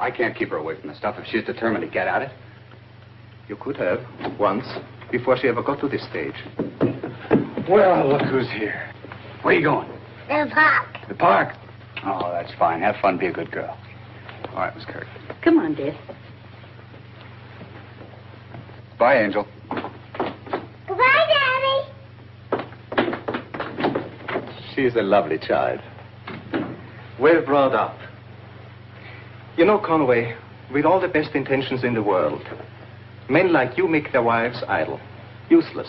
I can't keep her away from the stuff if she's determined to get at it. You could have, once, before she ever got to this stage. Well, look who's here. Where are you going? The park. The park? Oh, that's fine. Have fun. Be a good girl. All right, Miss Kirk. Come on, Dad. Bye, Angel. Goodbye, Daddy. She's a lovely child. Well brought up. You know, Conway, with all the best intentions in the world, men like you make their wives idle, useless.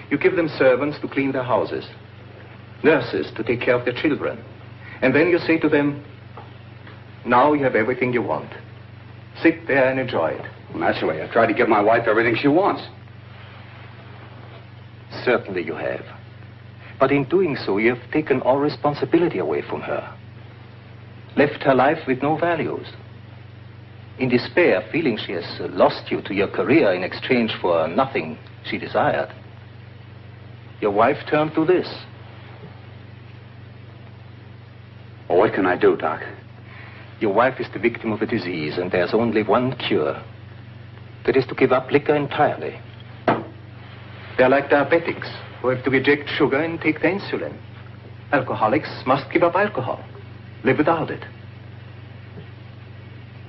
You give them servants to clean their houses, nurses to take care of their children, and then you say to them, now you have everything you want. Sit there and enjoy it. Well, naturally, I've tried to give my wife everything she wants. Certainly you have. But in doing so, you have taken all responsibility away from her. Left her life with no values. In despair, feeling she has lost you to your career in exchange for nothing she desired, your wife turned to this. Well, what can I do, Doc? Your wife is the victim of a disease, and there's only one cure. That is to give up liquor entirely. They're like diabetics who have to reject sugar and take the insulin. Alcoholics must give up alcohol, live without it.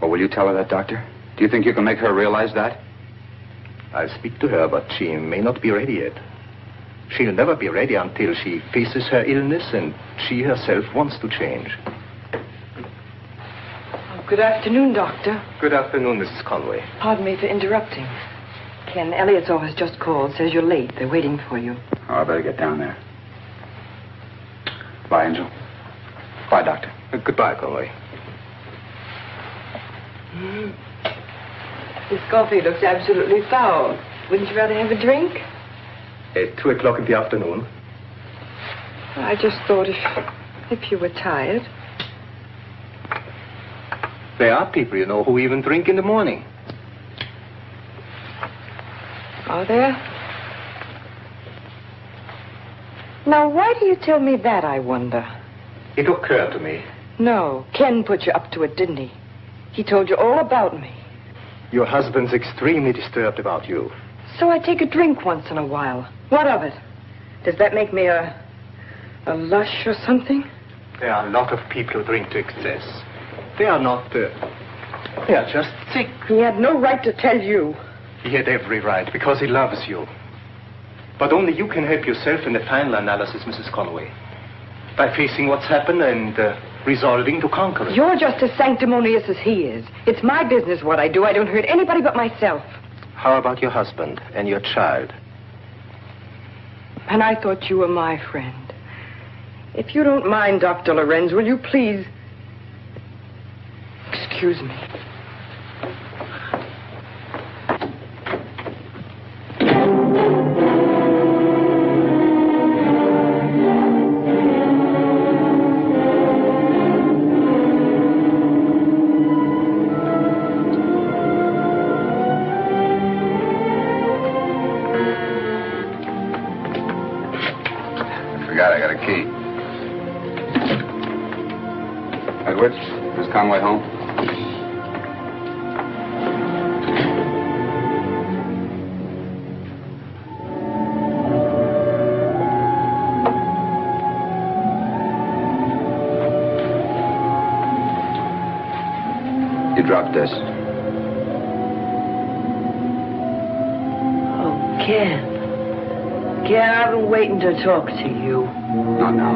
Well, will you tell her that, Doctor? Do you think you can make her realize that? I'll speak to her, but she may not be ready yet. She'll never be ready until she faces her illness and she herself wants to change. Good afternoon, Doctor. Good afternoon, Mrs. Conway. Pardon me for interrupting. Ken, Elliott's office just called. Says you're late. They're waiting for you. Oh, I better get down there. Bye, Angel. Bye, Doctor. Goodbye, Conway. This coffee looks absolutely foul. Wouldn't you rather have a drink? At 2 o'clock in the afternoon. I just thought if you were tired. There are people, you know, who even drink in the morning. Are there? Now, why do you tell me that, I wonder? It occurred to me. No, Ken put you up to it, didn't he? He told you all about me. Your husband's extremely disturbed about you. So I take a drink once in a while. What of it? Does that make me a lush or something? There are a lot of people who drink to excess. They are not, they are just sick. He had no right to tell you. He had every right, because he loves you. But only you can help yourself in the final analysis, Mrs. Conway. By facing what's happened and resolving to conquer it. You're just as sanctimonious as he is. It's my business what I do. I don't hurt anybody but myself. How about your husband and your child? And I thought you were my friend. If you don't mind, Dr. Lorenz, will you please... Excuse me. I got a key. Edwards, is Conway home? You dropped this. Oh, Ken. Ken, I've been waiting to talk to you. Not now.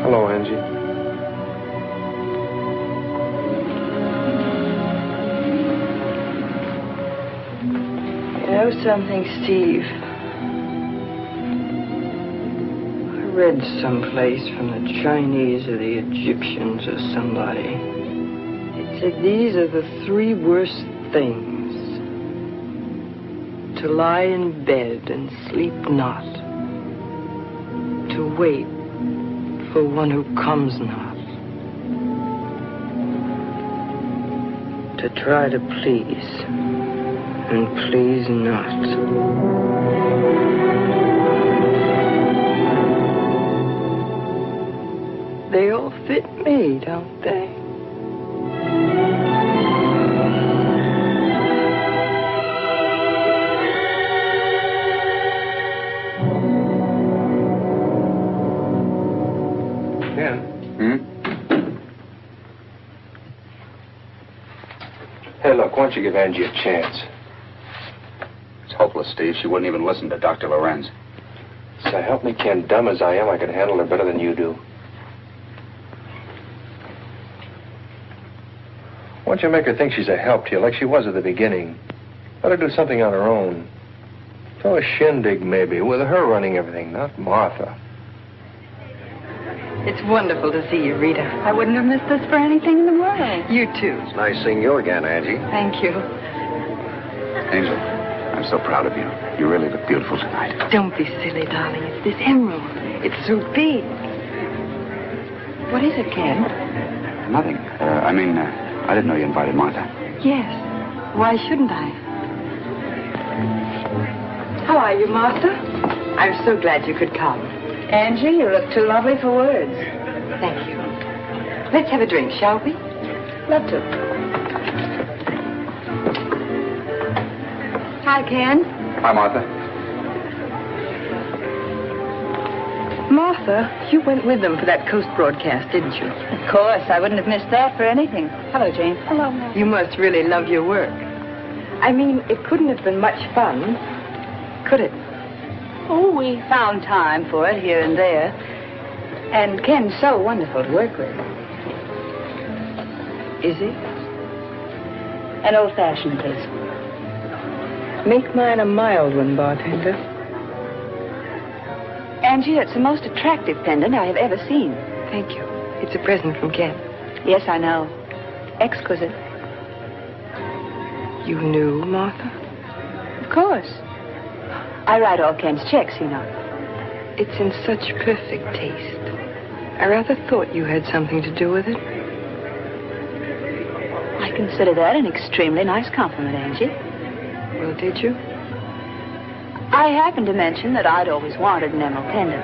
Hello, Angie. You know something, Steve? I read someplace from the Chinese or the Egyptians or somebody. It said these are the 3 worst things. To lie in bed and sleep not. To wait for one who comes not. To try to please and please not. They all fit me, don't they? Look, why don't you give Angie a chance? It's hopeless, Steve. She wouldn't even listen to Dr. Lorenz. So help me, Ken, dumb as I am, I could handle her better than you do. Why don't you make her think she's a help to you, like she was at the beginning? Let her do something on her own. Throw a shindig, maybe, with her running everything, not Martha. It's wonderful to see you, Rita. I wouldn't have missed this for anything in the world. You too. It's nice seeing you again, Angie. Thank you. Angel, I'm so proud of you. You really look beautiful tonight. Don't be silly, darling. It's this emerald. It's so big. What is it, Ken? Nothing. I didn't know you invited Martha. Yes. Why shouldn't I? How are you, Martha? I'm so glad you could come. Angie, you look too lovely for words. Thank you. Let's have a drink, shall we? Love to. Hi, Ken. Hi, Martha. Martha, you went with them for that Coast broadcast, didn't you? Of course, I wouldn't have missed that for anything. Hello, Jane. Hello. You must really love your work. I mean, it couldn't have been much fun, could it? Oh, we found time for it here and there. And Ken's so wonderful to work with. Is he? An old-fashioned, please. Make mine a mild one, bartender. Angie, it's the most attractive pendant I have ever seen. Thank you. It's a present from Ken. Yes, I know. Exquisite. You knew, Martha? Of course. I write all Ken's checks, you know. It's in such perfect taste. I rather thought you had something to do with it. I consider that an extremely nice compliment, Angie. Well, did you? I happened to mention that I'd always wanted an emerald pendant.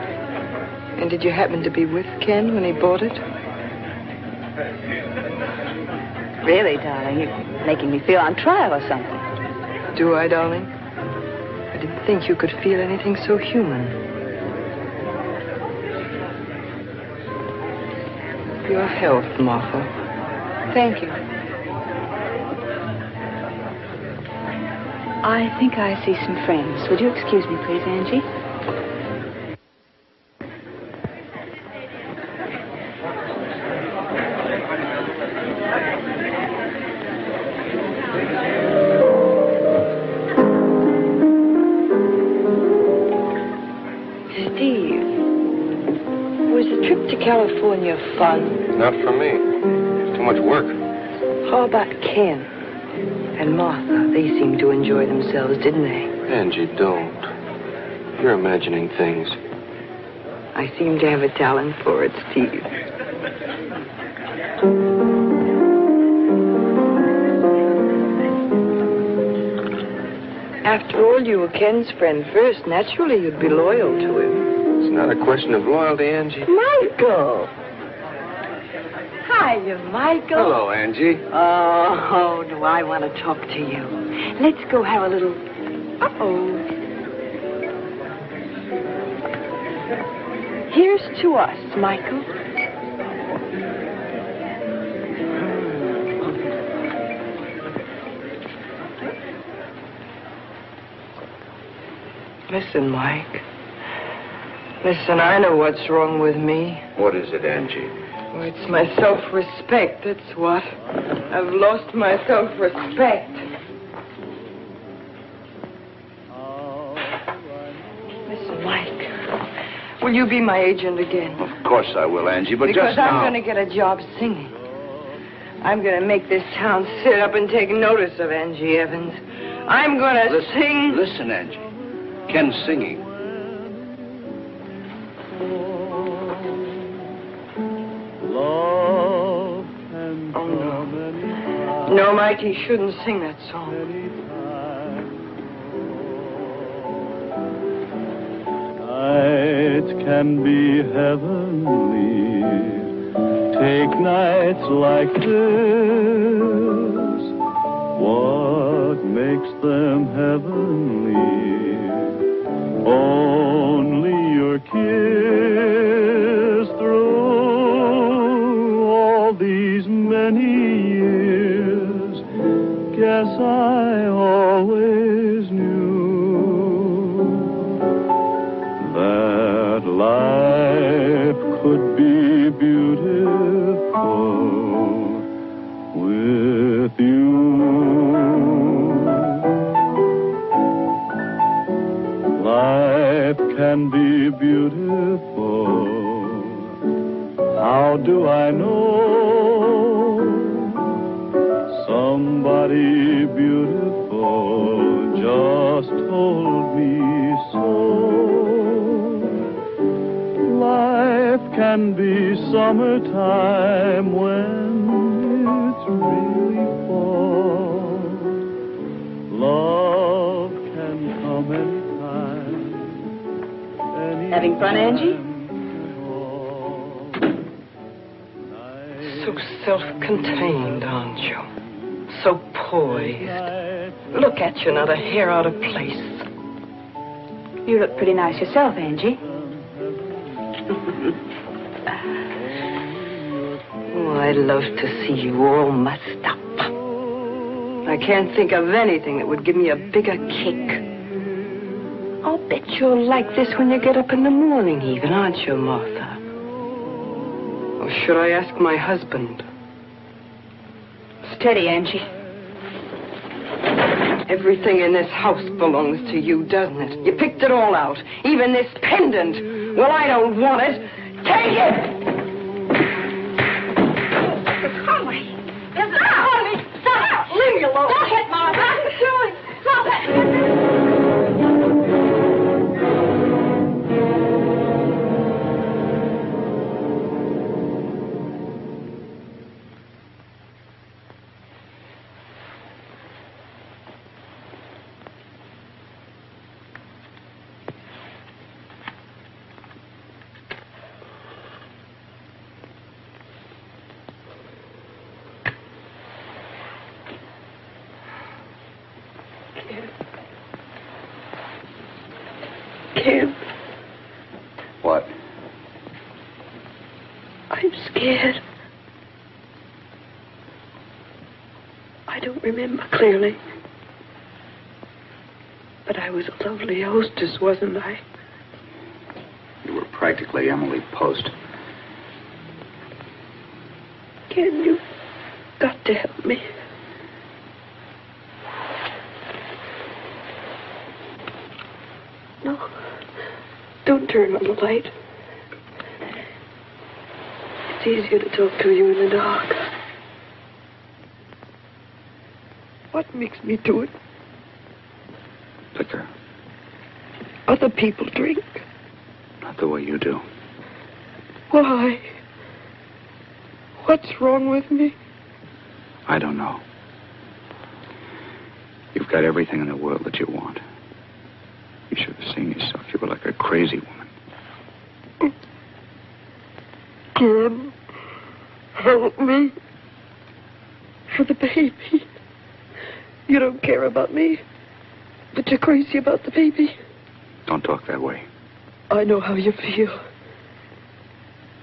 And did you happen to be with Ken when he bought it? Really, darling, you're making me feel on trial or something. Do I, darling? I didn't think you could feel anything so human. Your health, Martha. Thank you. I think I see some friends. Would you excuse me, please, Angie? Steve, was the trip to California fun? Not for me. Too much work. How about Ken? And Martha, they seemed to enjoy themselves, didn't they? Angie, don't. You're imagining things. I seem to have a talent for it, Steve. After all, you were Ken's friend first. Naturally, you'd be loyal to him. It's not a question of loyalty, Angie. Michael! Hiya, Michael. Hello, Angie. Oh, do I want to talk to you. Let's go have a little... Uh-oh. Here's to us, Michael. Listen, Mike. Listen, I know what's wrong with me. What is it, Angie? Oh, it's my self-respect, that's what. I've lost my self-respect. Listen, Mike, will you be my agent again? Of course I will, Angie, but because just now... I'm going to get a job singing. I'm going to make this town sit up and take notice of Angie Evans. I'm going to sing... Listen, Angie. Ken's singing. No, Mike, he shouldn't sing that song. Nights can be heavenly. Take nights like this. What makes them heavenly? Only your kiss through all these many years. Guess life could be beautiful with you. Life can be beautiful. How do I know? Somebody beautiful just told me so. Life can be summertime when it's really fall. Love can come anytime. Having fun, Angie? So self-contained, aren't you? So poised. Look at you, not a hair out of place. You look pretty nice yourself, Angie. Oh, I love to see you all mussed up. I can't think of anything that would give me a bigger kick. I'll bet you're like this when you get up in the morning even, aren't you, Martha? Or should I ask my husband? Steady, Angie. Everything in this house belongs to you, doesn't it? You picked it all out. Even this pendant. Well, I don't want it. Take it! Mrs. Conway! Mrs. Conway! Stop! Leave me alone! Don't hit Martha! What are you doing? Stop it! Ken, What? I'm scared. I don't remember clearly. But I was a lovely hostess, wasn't I? You were practically Emily Post. Ken, you've got to help me. No. Don't turn on the light. It's easier to talk to you in the dark. What makes me do it? Liquor. Other people drink. Not the way you do. Why? What's wrong with me? I don't know. You've got everything in the world that you want. You should have seen yourself. You were like a crazy woman. Ken, help me. For the baby. You don't care about me, but you're crazy about the baby. Don't talk that way. I know how you feel.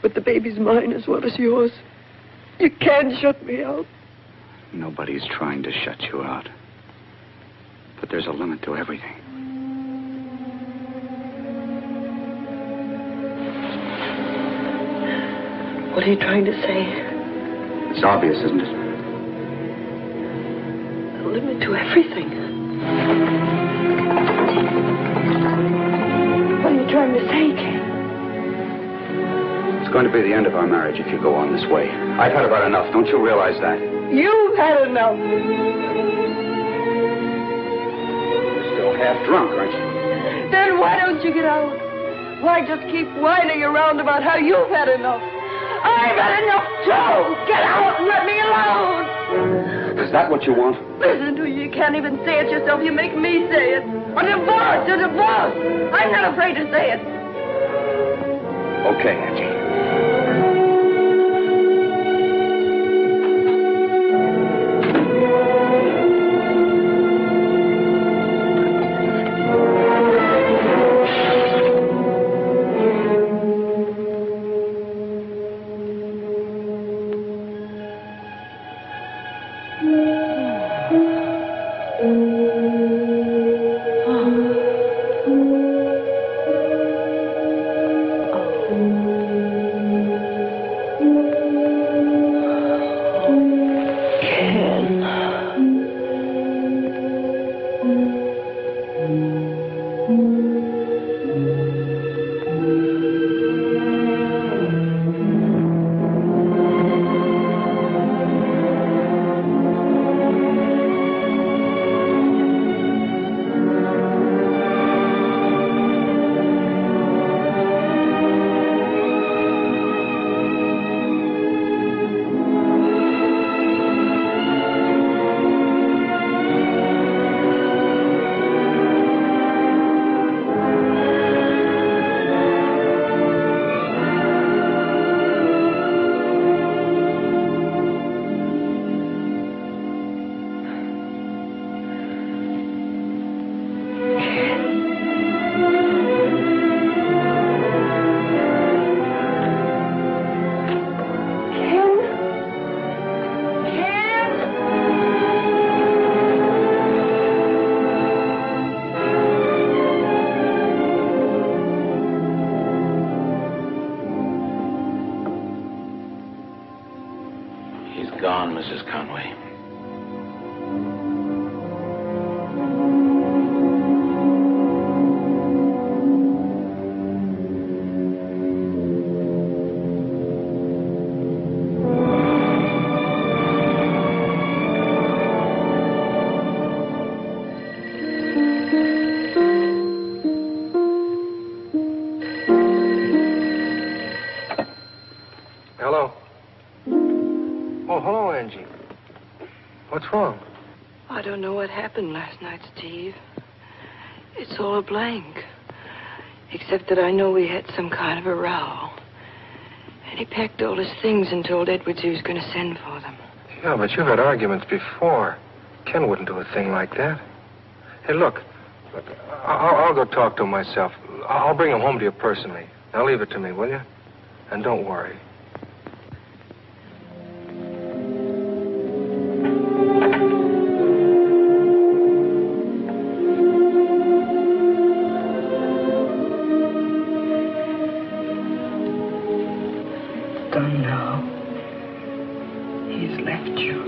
But the baby's mine as well as yours. You can't shut me out. Nobody's trying to shut you out. But there's a limit to everything. What are you trying to say? It's obvious, isn't it? A limit to everything. What are you trying to say, Ken? It's going to be the end of our marriage if you go on this way. I've had about enough. Don't you realize that? You've had enough. You're still half drunk, aren't you? Then why don't you get out? Why just keep whining around about how you've had enough? I've had enough too! Get out and let me alone! Is that what you want? Listen to you. You can't even say it yourself. You make me say it. A divorce! A divorce! I'm not afraid to say it. Okay, Angie. gone, Mrs. Conway. Hello. Oh, hello, Angie. What's wrong? I don't know what happened last night, Steve. It's all a blank. Except that I know we had some kind of a row. And he packed all his things and told Edwards he was going to send for them. Yeah, but you've had arguments before. Ken wouldn't do a thing like that. Hey, look. I'll go talk to him myself. I'll bring him home to you personally. Now leave it to me, will you? And don't worry. Done now. He's left you.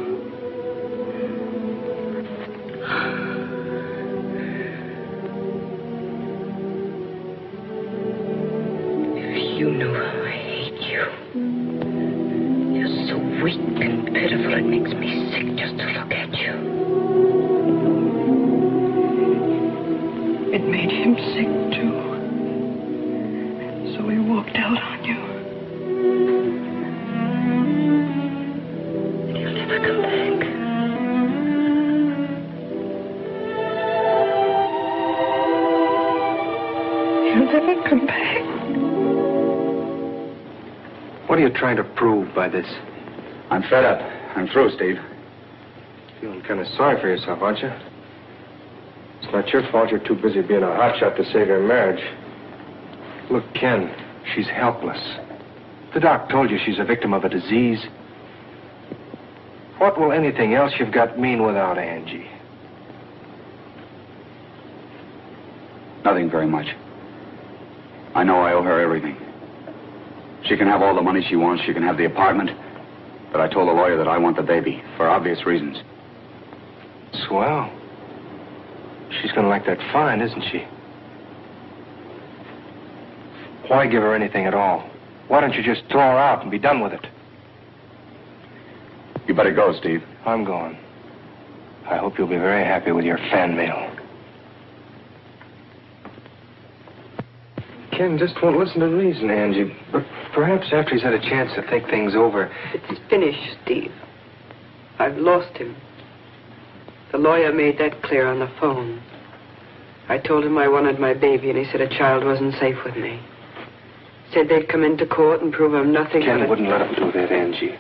If you knew how I hate you. You're so weak and pitiful, it makes me sick just to look at you. It made him sick, too. So he walked out on you. He'll never come back. He'll never come back. What are you trying to prove by this? I'm fed up. I'm through, Steve. Feeling kind of sorry for yourself, aren't you? It's not your fault you're too busy being a hotshot to save your marriage. Look, Ken, she's helpless. The doc told you she's a victim of a disease. What will anything else you've got mean without Angie? Nothing very much. I know I owe her everything. She can have all the money she wants. She can have the apartment. But I told the lawyer that I want the baby, for obvious reasons. Swell. She's going to like that fine, isn't she? Why give her anything at all? Why don't you just throw her out and be done with it? You better go, Steve. I'm going. I hope you'll be very happy with your fan mail. Ken just won't listen to reason, Angie. But perhaps after he's had a chance to think things over... It's finished, Steve. I've lost him. The lawyer made that clear on the phone. I told him I wanted my baby, and he said a child wasn't safe with me. Said they'd come into court and prove I'm nothing but Ken wouldn't let him do that, Angie.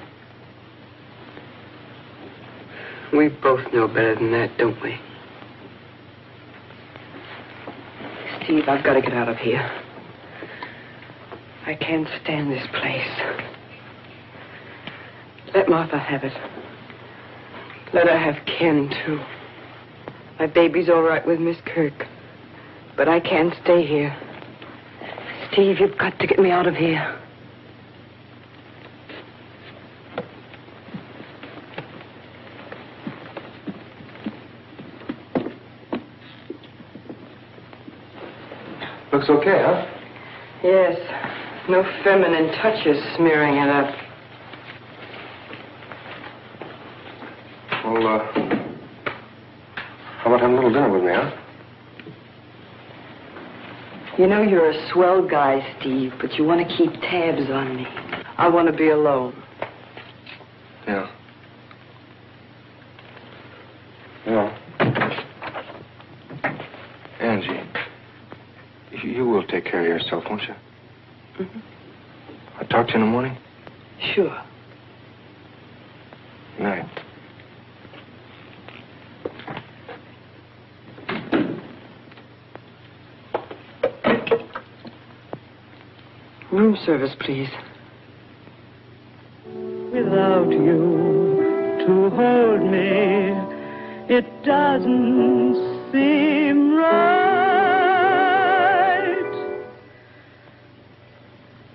We both know better than that, don't we? Steve, I've got to get out of here. I can't stand this place. Let Martha have it. Let her have Ken, too. My baby's all right with Miss Kirk. But I can't stay here. Steve, you've got to get me out of here. Looks okay, huh? Yes. No feminine touches smearing it up. Well, how about having a little dinner with me, huh? You know you're a swell guy, Steve, but you want to keep tabs on me. I want to be alone. Yeah. Yeah. Angie, you will take care of yourself, won't you? Mm-hmm. I'll talk to you in the morning. Sure. Good night. Room service, please. Without you to hold me, it doesn't seem right.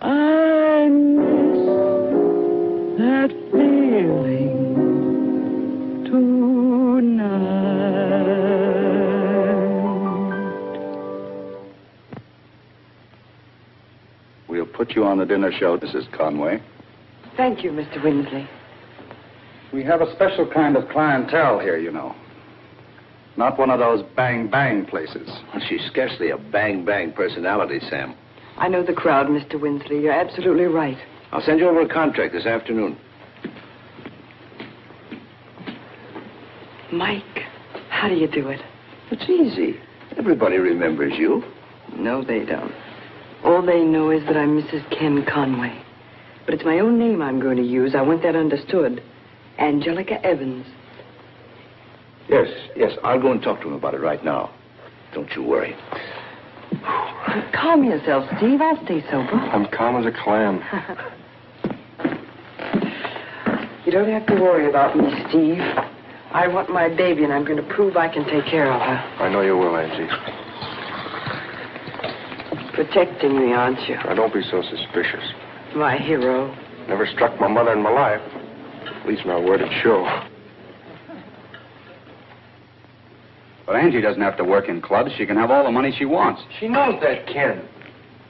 I miss that feeling We'll put you on the dinner show, Mrs. Conway. Thank you, Mr. Winsley. We have a special kind of clientele here, you know. Not one of those bang-bang places. Well, she's scarcely a bang-bang personality, Sam. I know the crowd, Mr. Winsley. You're absolutely right. I'll send you over a contract this afternoon. Mike, how do you do it? It's easy. Everybody remembers you. No, they don't. All they know is that I'm Mrs. Ken Conway. But it's my own name I'm going to use. I want that understood. Angelica Evans. Yes, I'll go and talk to him about it right now. Don't you worry. Calm yourself, Steve. I'll stay sober. I'm calm as a clam. You don't have to worry about me, Steve. I want my baby, and I'm going to prove I can take care of her. I know you will, Angie. Protecting me, aren't you? Now, don't be so suspicious. My hero. Never struck my mother in my life. At least not where it'd show. But Angie doesn't have to work in clubs. She can have all the money she wants. She knows that, Ken.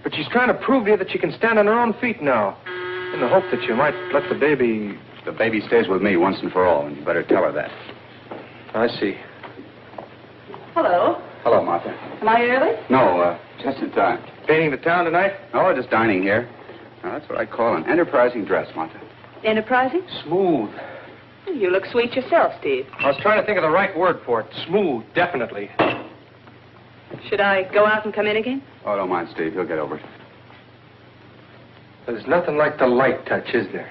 But she's trying to prove to you that she can stand on her own feet now. In the hope that you might let the baby... The baby stays with me once and for all, and you better tell her that. I see. Hello. Hello, Martha. Am I early? No, just in time. Painting the town tonight? No, we're just dining here. Now, that's what I call an enterprising dress, Martha. Enterprising? Smooth. You look sweet yourself, Steve. I was trying to think of the right word for it. Smooth, definitely. Should I go out and come in again? Oh, don't mind, Steve. He'll get over it. There's nothing like the light touch, is there?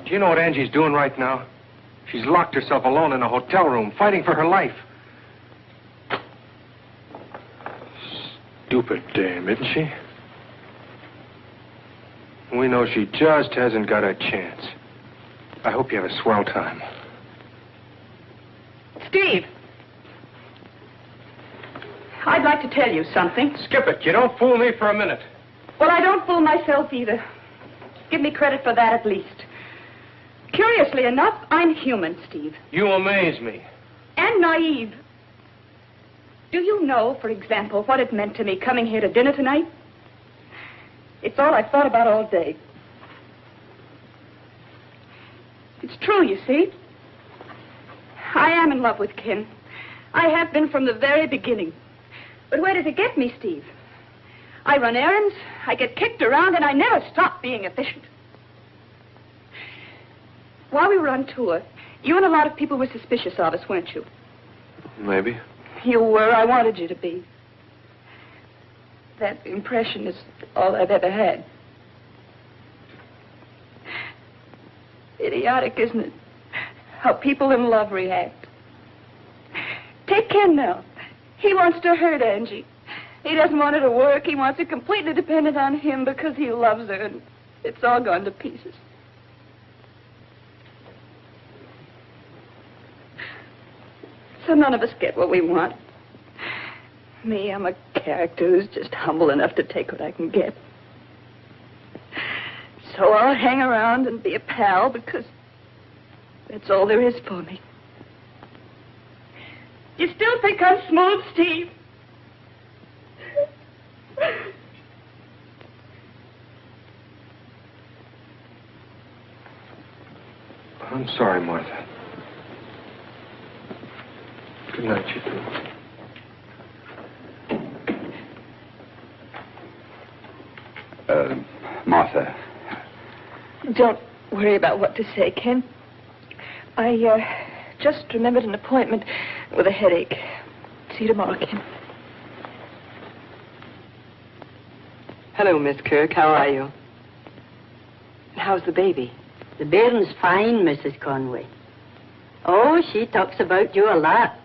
Do you know what Angie's doing right now? She's locked herself alone in a hotel room, fighting for her life. Stupid dame, isn't she? We know she just hasn't got a chance. I hope you have a swell time. Steve! I'd like to tell you something. Skip it. You don't fool me for a minute. Well, I don't fool myself either. Give me credit for that at least. Curiously enough, I'm human, Steve. You amaze me. And naive. Do you know, for example, what it meant to me coming here to dinner tonight? It's all I've thought about all day. It's true, you see. I am in love with Ken. I have been from the very beginning. But where does it get me, Steve? I run errands, I get kicked around, and I never stop being efficient. While we were on tour, you and a lot of people were suspicious of us, weren't you? Maybe. You were. I wanted you to be. That impression is all I've ever had. Idiotic, isn't it? How people in love react. Take Ken now. He wants to hurt Angie. He doesn't want her to work. He wants her completely dependent on him because he loves her, and it's all gone to pieces. So none of us get what we want. Me, I'm a character who's just humble enough to take what I can get. So I'll hang around and be a pal because that's all there is for me. You still think I'm smooth, Steve? I'm sorry, Martha. Good night, you two. Martha. Don't worry about what to say, Ken. I just remembered an appointment with a headache. See you tomorrow, Ken. Hello, Miss Kirk. How are you? How's the baby? The bairn's fine, Mrs. Conway. Oh, she talks about you a lot.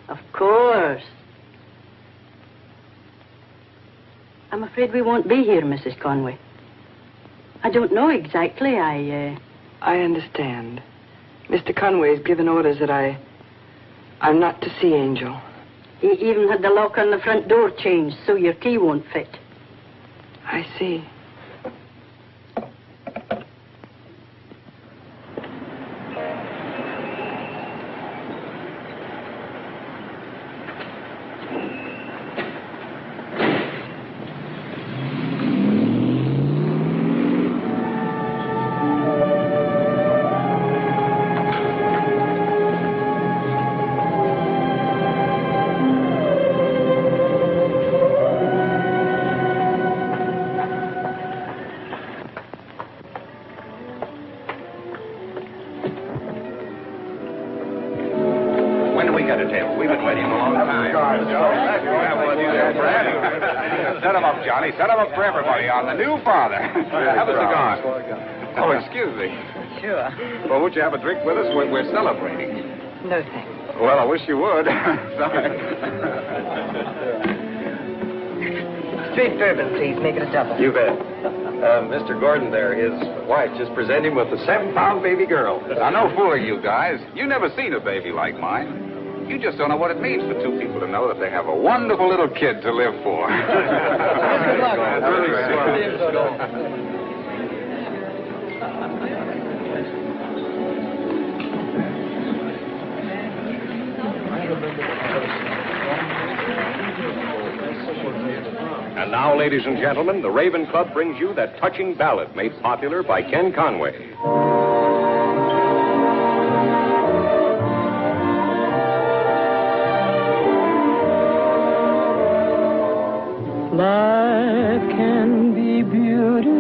Of course. I'm afraid we won't be here, Mrs. Conway. I don't know exactly. I understand. Mr. Conway's given orders that I'm not to see Angel. He even had the lock on the front door changed so your key won't fit. I see. We've been waiting a long time. Set him up, Johnny. Set him up for everybody on the new father. Have a cigar. Oh, excuse me. Sure. Well, won't you have a drink with us? We're celebrating. No, thanks. Well, I wish you would. Sorry. Straight bourbon, please. Make it a double. You bet. Mr. Gordon there, his wife just presented him with a 7-pound baby girl. Now, no fooling you guys. You never seen a baby like mine. You just don't know what it means for two people to know that they have a wonderful little kid to live for. Good luck. And now, ladies and gentlemen, the Raven Club brings you that touching ballad made popular by Ken Conway. Life can be beautiful.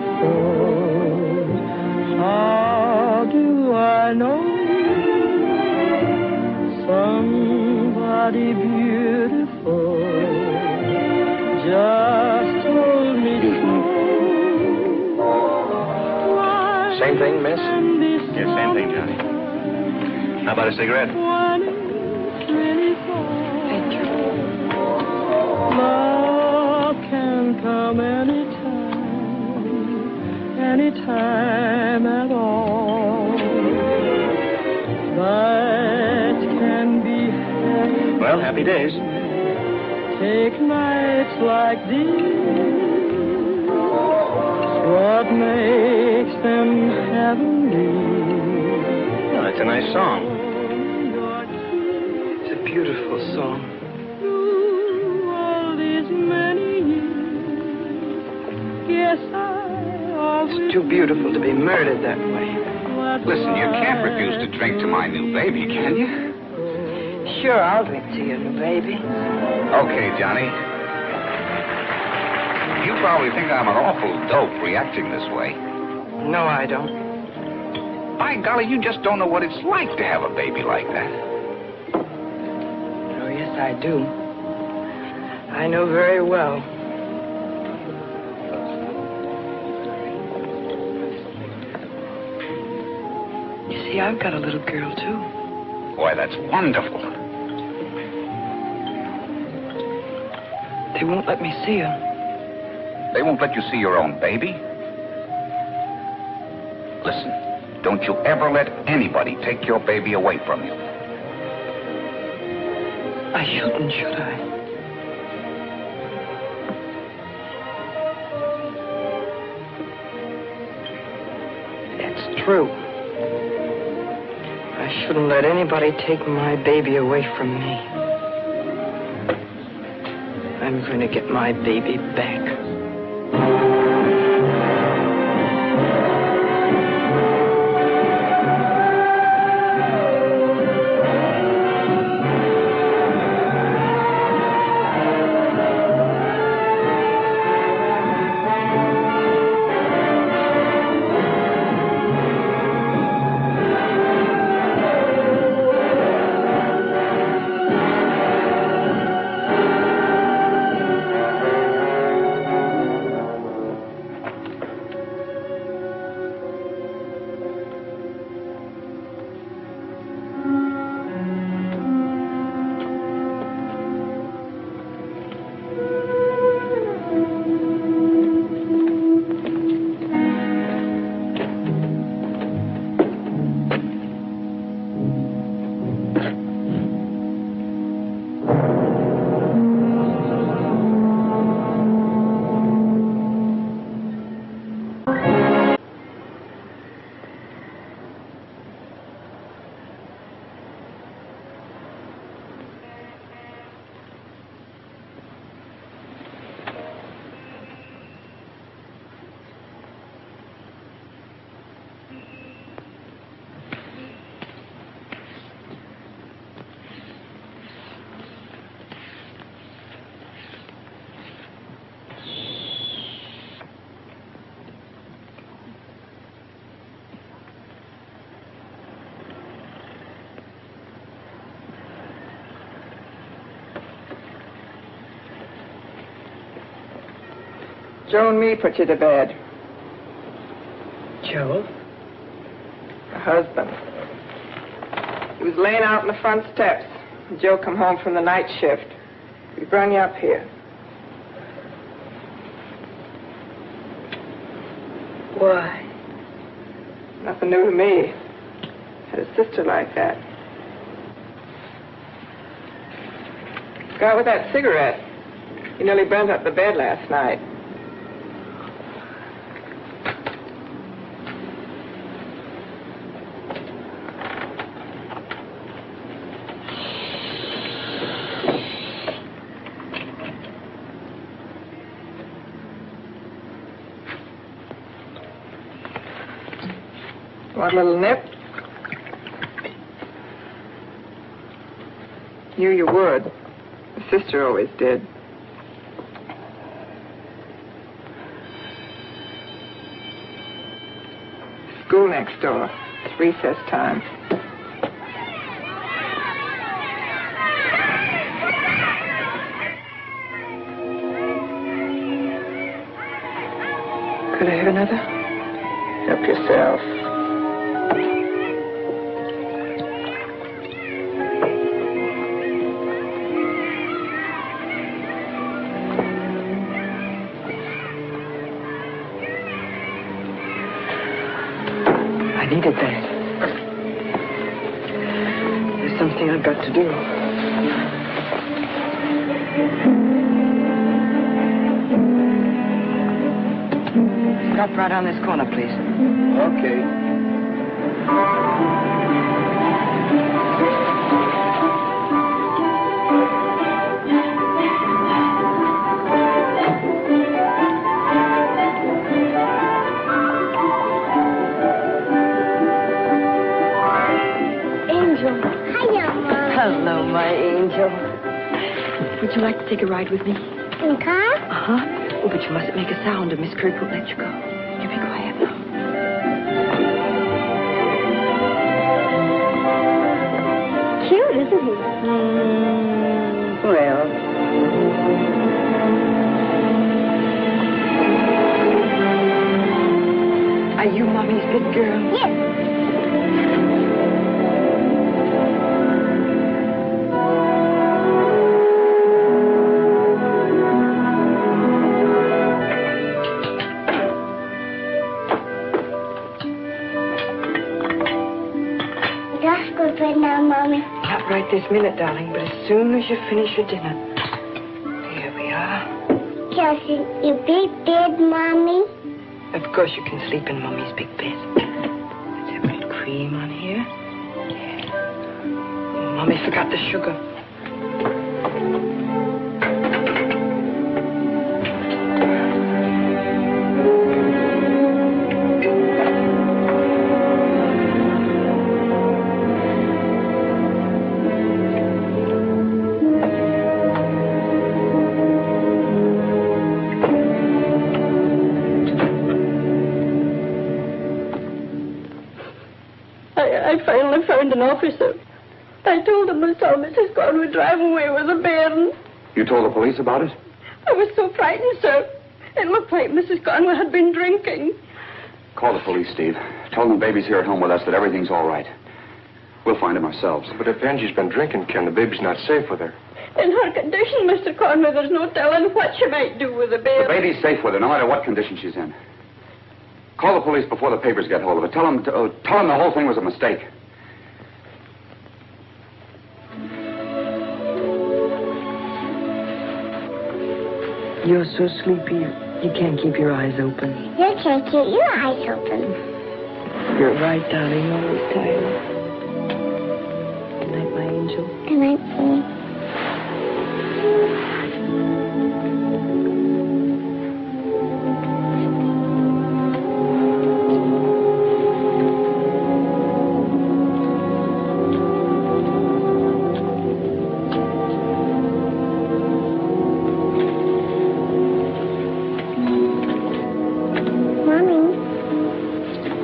How do I know? Somebody beautiful just told me so. Same thing, miss? Yes, same thing, Johnny. How about a cigarette? Thank you. Love can come anytime at all. That can be happy. Well, happy days. Take nights like these. What makes them heavenly? Well, it's a nice song. It's a beautiful song. All these many years, yes, It's too beautiful to be murdered that way. Listen, you can't refuse to drink to my new baby, can you? Sure, I'll drink to your new baby. Okay, Johnny. You probably think I'm an awful dope reacting this way. No, I don't. By golly, you just don't know what it's like to have a baby like that. Oh, yes, I do. I know very well. You see, I've got a little girl, too. Boy, that's wonderful. They won't let me see her. They won't let you see your own baby? Listen, don't you ever let anybody take your baby away from you. I shouldn't, should I? It's true. I shouldn't let anybody take my baby away from me. I'm going to get my baby back. Joe and me put you to bed. Joe? Her husband. He was laying out on the front steps. Joe come home from the night shift. We brung you up here. Why? Nothing new to me. Had a sister like that. Got with that cigarette. He nearly burnt up the bed last night. Want a little nip? You would. The sister always did. School next door. It's recess time. Could I have another? Help yourself. I needed that. There's something I've got to do. Stop right on this corner, please. Okay. Hello, my angel. Would you like to take a ride with me? In the car? Uh-huh. Oh, but you mustn't make a sound or Miss Kirk won't let you go. You be quiet now. Cute, isn't he? Well. Are you Mommy's good girl? Yes. Right now, Mommy. Not right this minute, darling, but as soon as you finish your dinner. Here we are. Can I sleep in your big bed, Mommy? Of course you can sleep in Mommy's big bed. Let's have a little cream on here. Yeah. Mommy forgot the sugar. I finally found an officer. I told him I saw Mrs. Conway driving away with a bairn. You told the police about it? I was so frightened, sir. It looked like Mrs. Conway had been drinking. Call the police, Steve. Tell them the baby's here at home with us, that everything's all right. We'll find him ourselves. But if Angie's been drinking, Ken, the baby's not safe with her. In her condition, Mr. Conway, there's no telling what she might do with the baby. The baby's safe with her, no matter what condition she's in. Call the police before the papers get hold of it. Tell them the whole thing was a mistake. You're so sleepy, you can't keep your eyes open. You can't keep your eyes open. You're right, darling. Always tired. Good night, my angel. Good night, Mommy.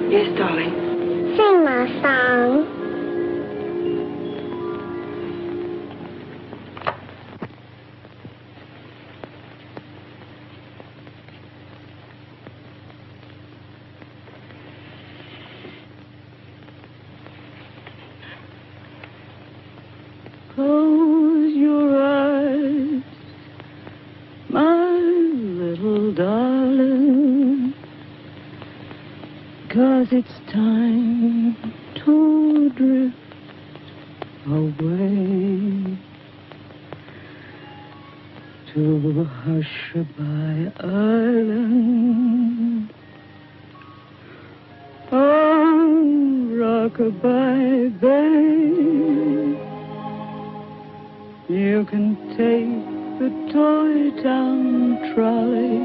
Yes, darling. Sing my song. 'cause it's time to drift away to Hushabye Island on Rockabye Bay. You can take the Toy Town trolley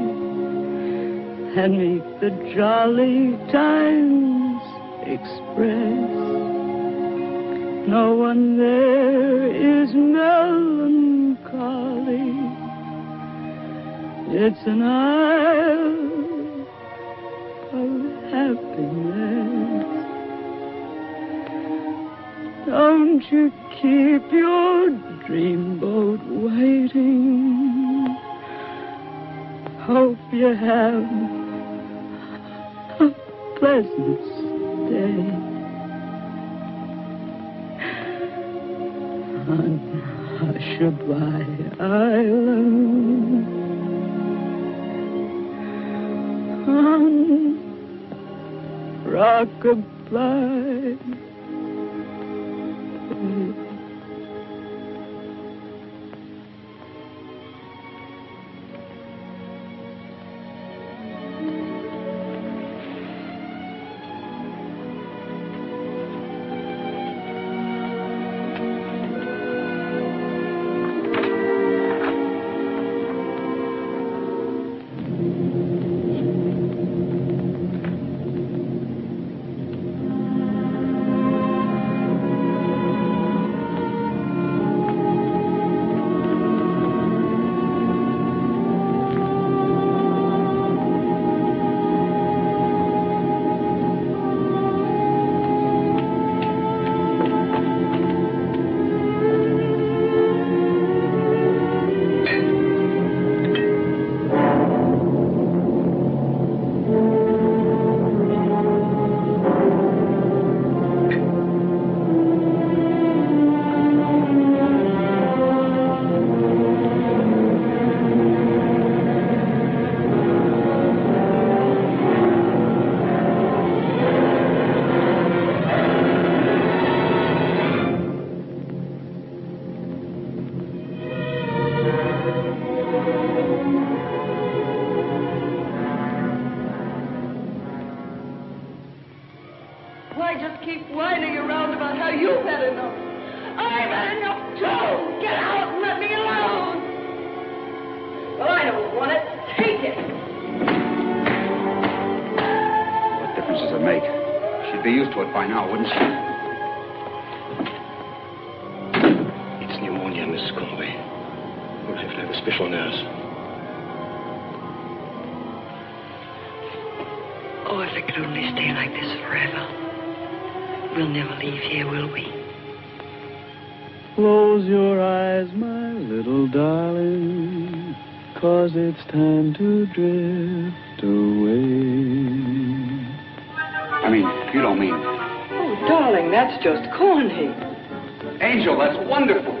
and meet the Jolly Times Express. No one there is melancholy. It's an isle of happiness. Don't you keep your dreamboat waiting. Hope you have a pleasant stay on Hushabye Island. On Rockabye. Why just keep whining around about how you've had enough? I've had enough too. Get out and let me alone. Well, I don't want it. Take it. What difference does it make? She'd be used to it by now, wouldn't she? It's pneumonia, Miss Conway. We'll have to have a special nurse. Oh, if it could only stay like this forever. We'll never leave here, will we? Close your eyes, my little darling, 'cause it's time to drift away. I mean, you don't mean... Oh, darling, that's just corny. Angel, that's wonderful.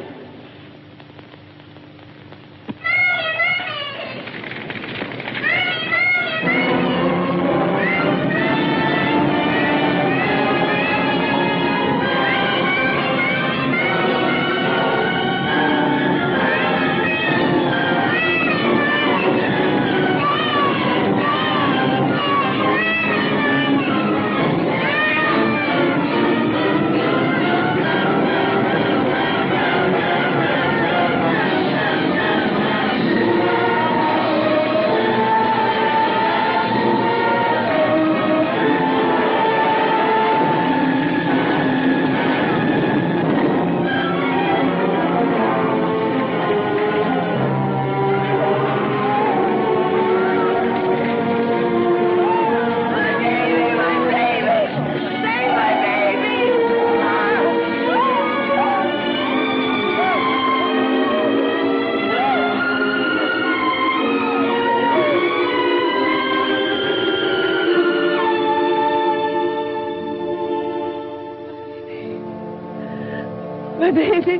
My baby.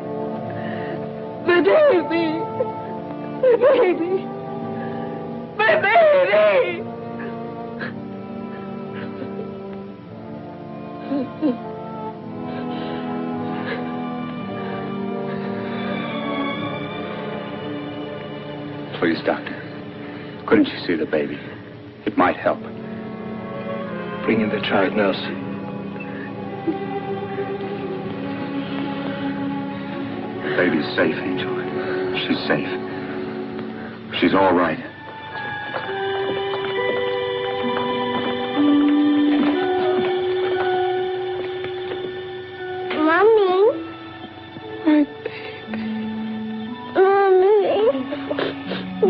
My baby. My baby. My baby. Please, Doctor. Couldn't you see the baby? It might help. Bring in the child, nurse. The baby's safe, Angel. She's safe. She's all right. Mommy. My baby. Mommy.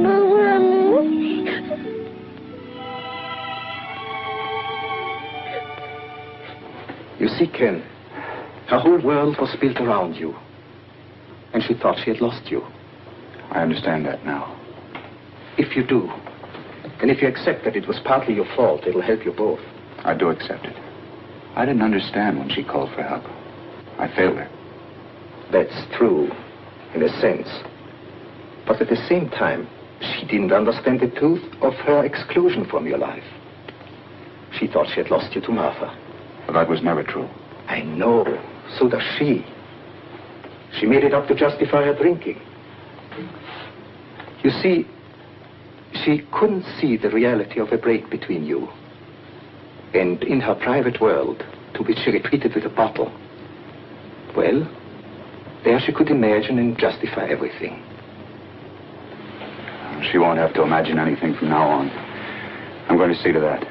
Mommy. You see, Ken, her whole world was built around you. And she thought she had lost you. I understand that now. If you do, and if you accept that it was partly your fault, it'll help you both. I do accept it. I didn't understand when she called for help. I failed her. That's true, in a sense. But at the same time, she didn't understand the truth of her exclusion from your life. She thought she had lost you to Martha. But that was never true. I know. So does she. She made it up to justify her drinking. You see, she couldn't see the reality of a break between you. And in her private world, to which she retreated with a bottle, well, there she could imagine and justify everything. She won't have to imagine anything from now on. I'm going to see to that.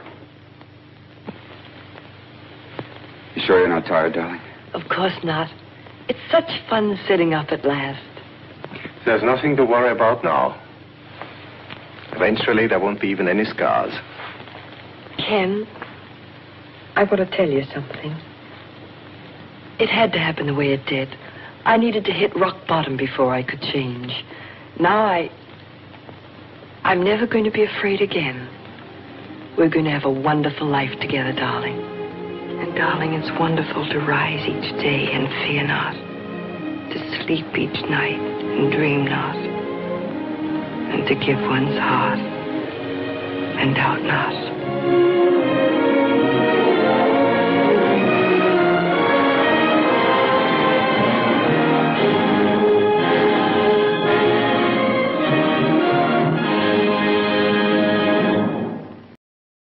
You sure you're not tired, darling? Of course not. It's such fun sitting up at last. There's nothing to worry about now. Eventually, there won't be even any scars. Ken, I want to tell you something. It had to happen the way it did. I needed to hit rock bottom before I could change. Now I'm never going to be afraid again. We're going to have a wonderful life together, darling. And, darling, it's wonderful to rise each day and fear not, to sleep each night and dream not, and to give one's heart and doubt not.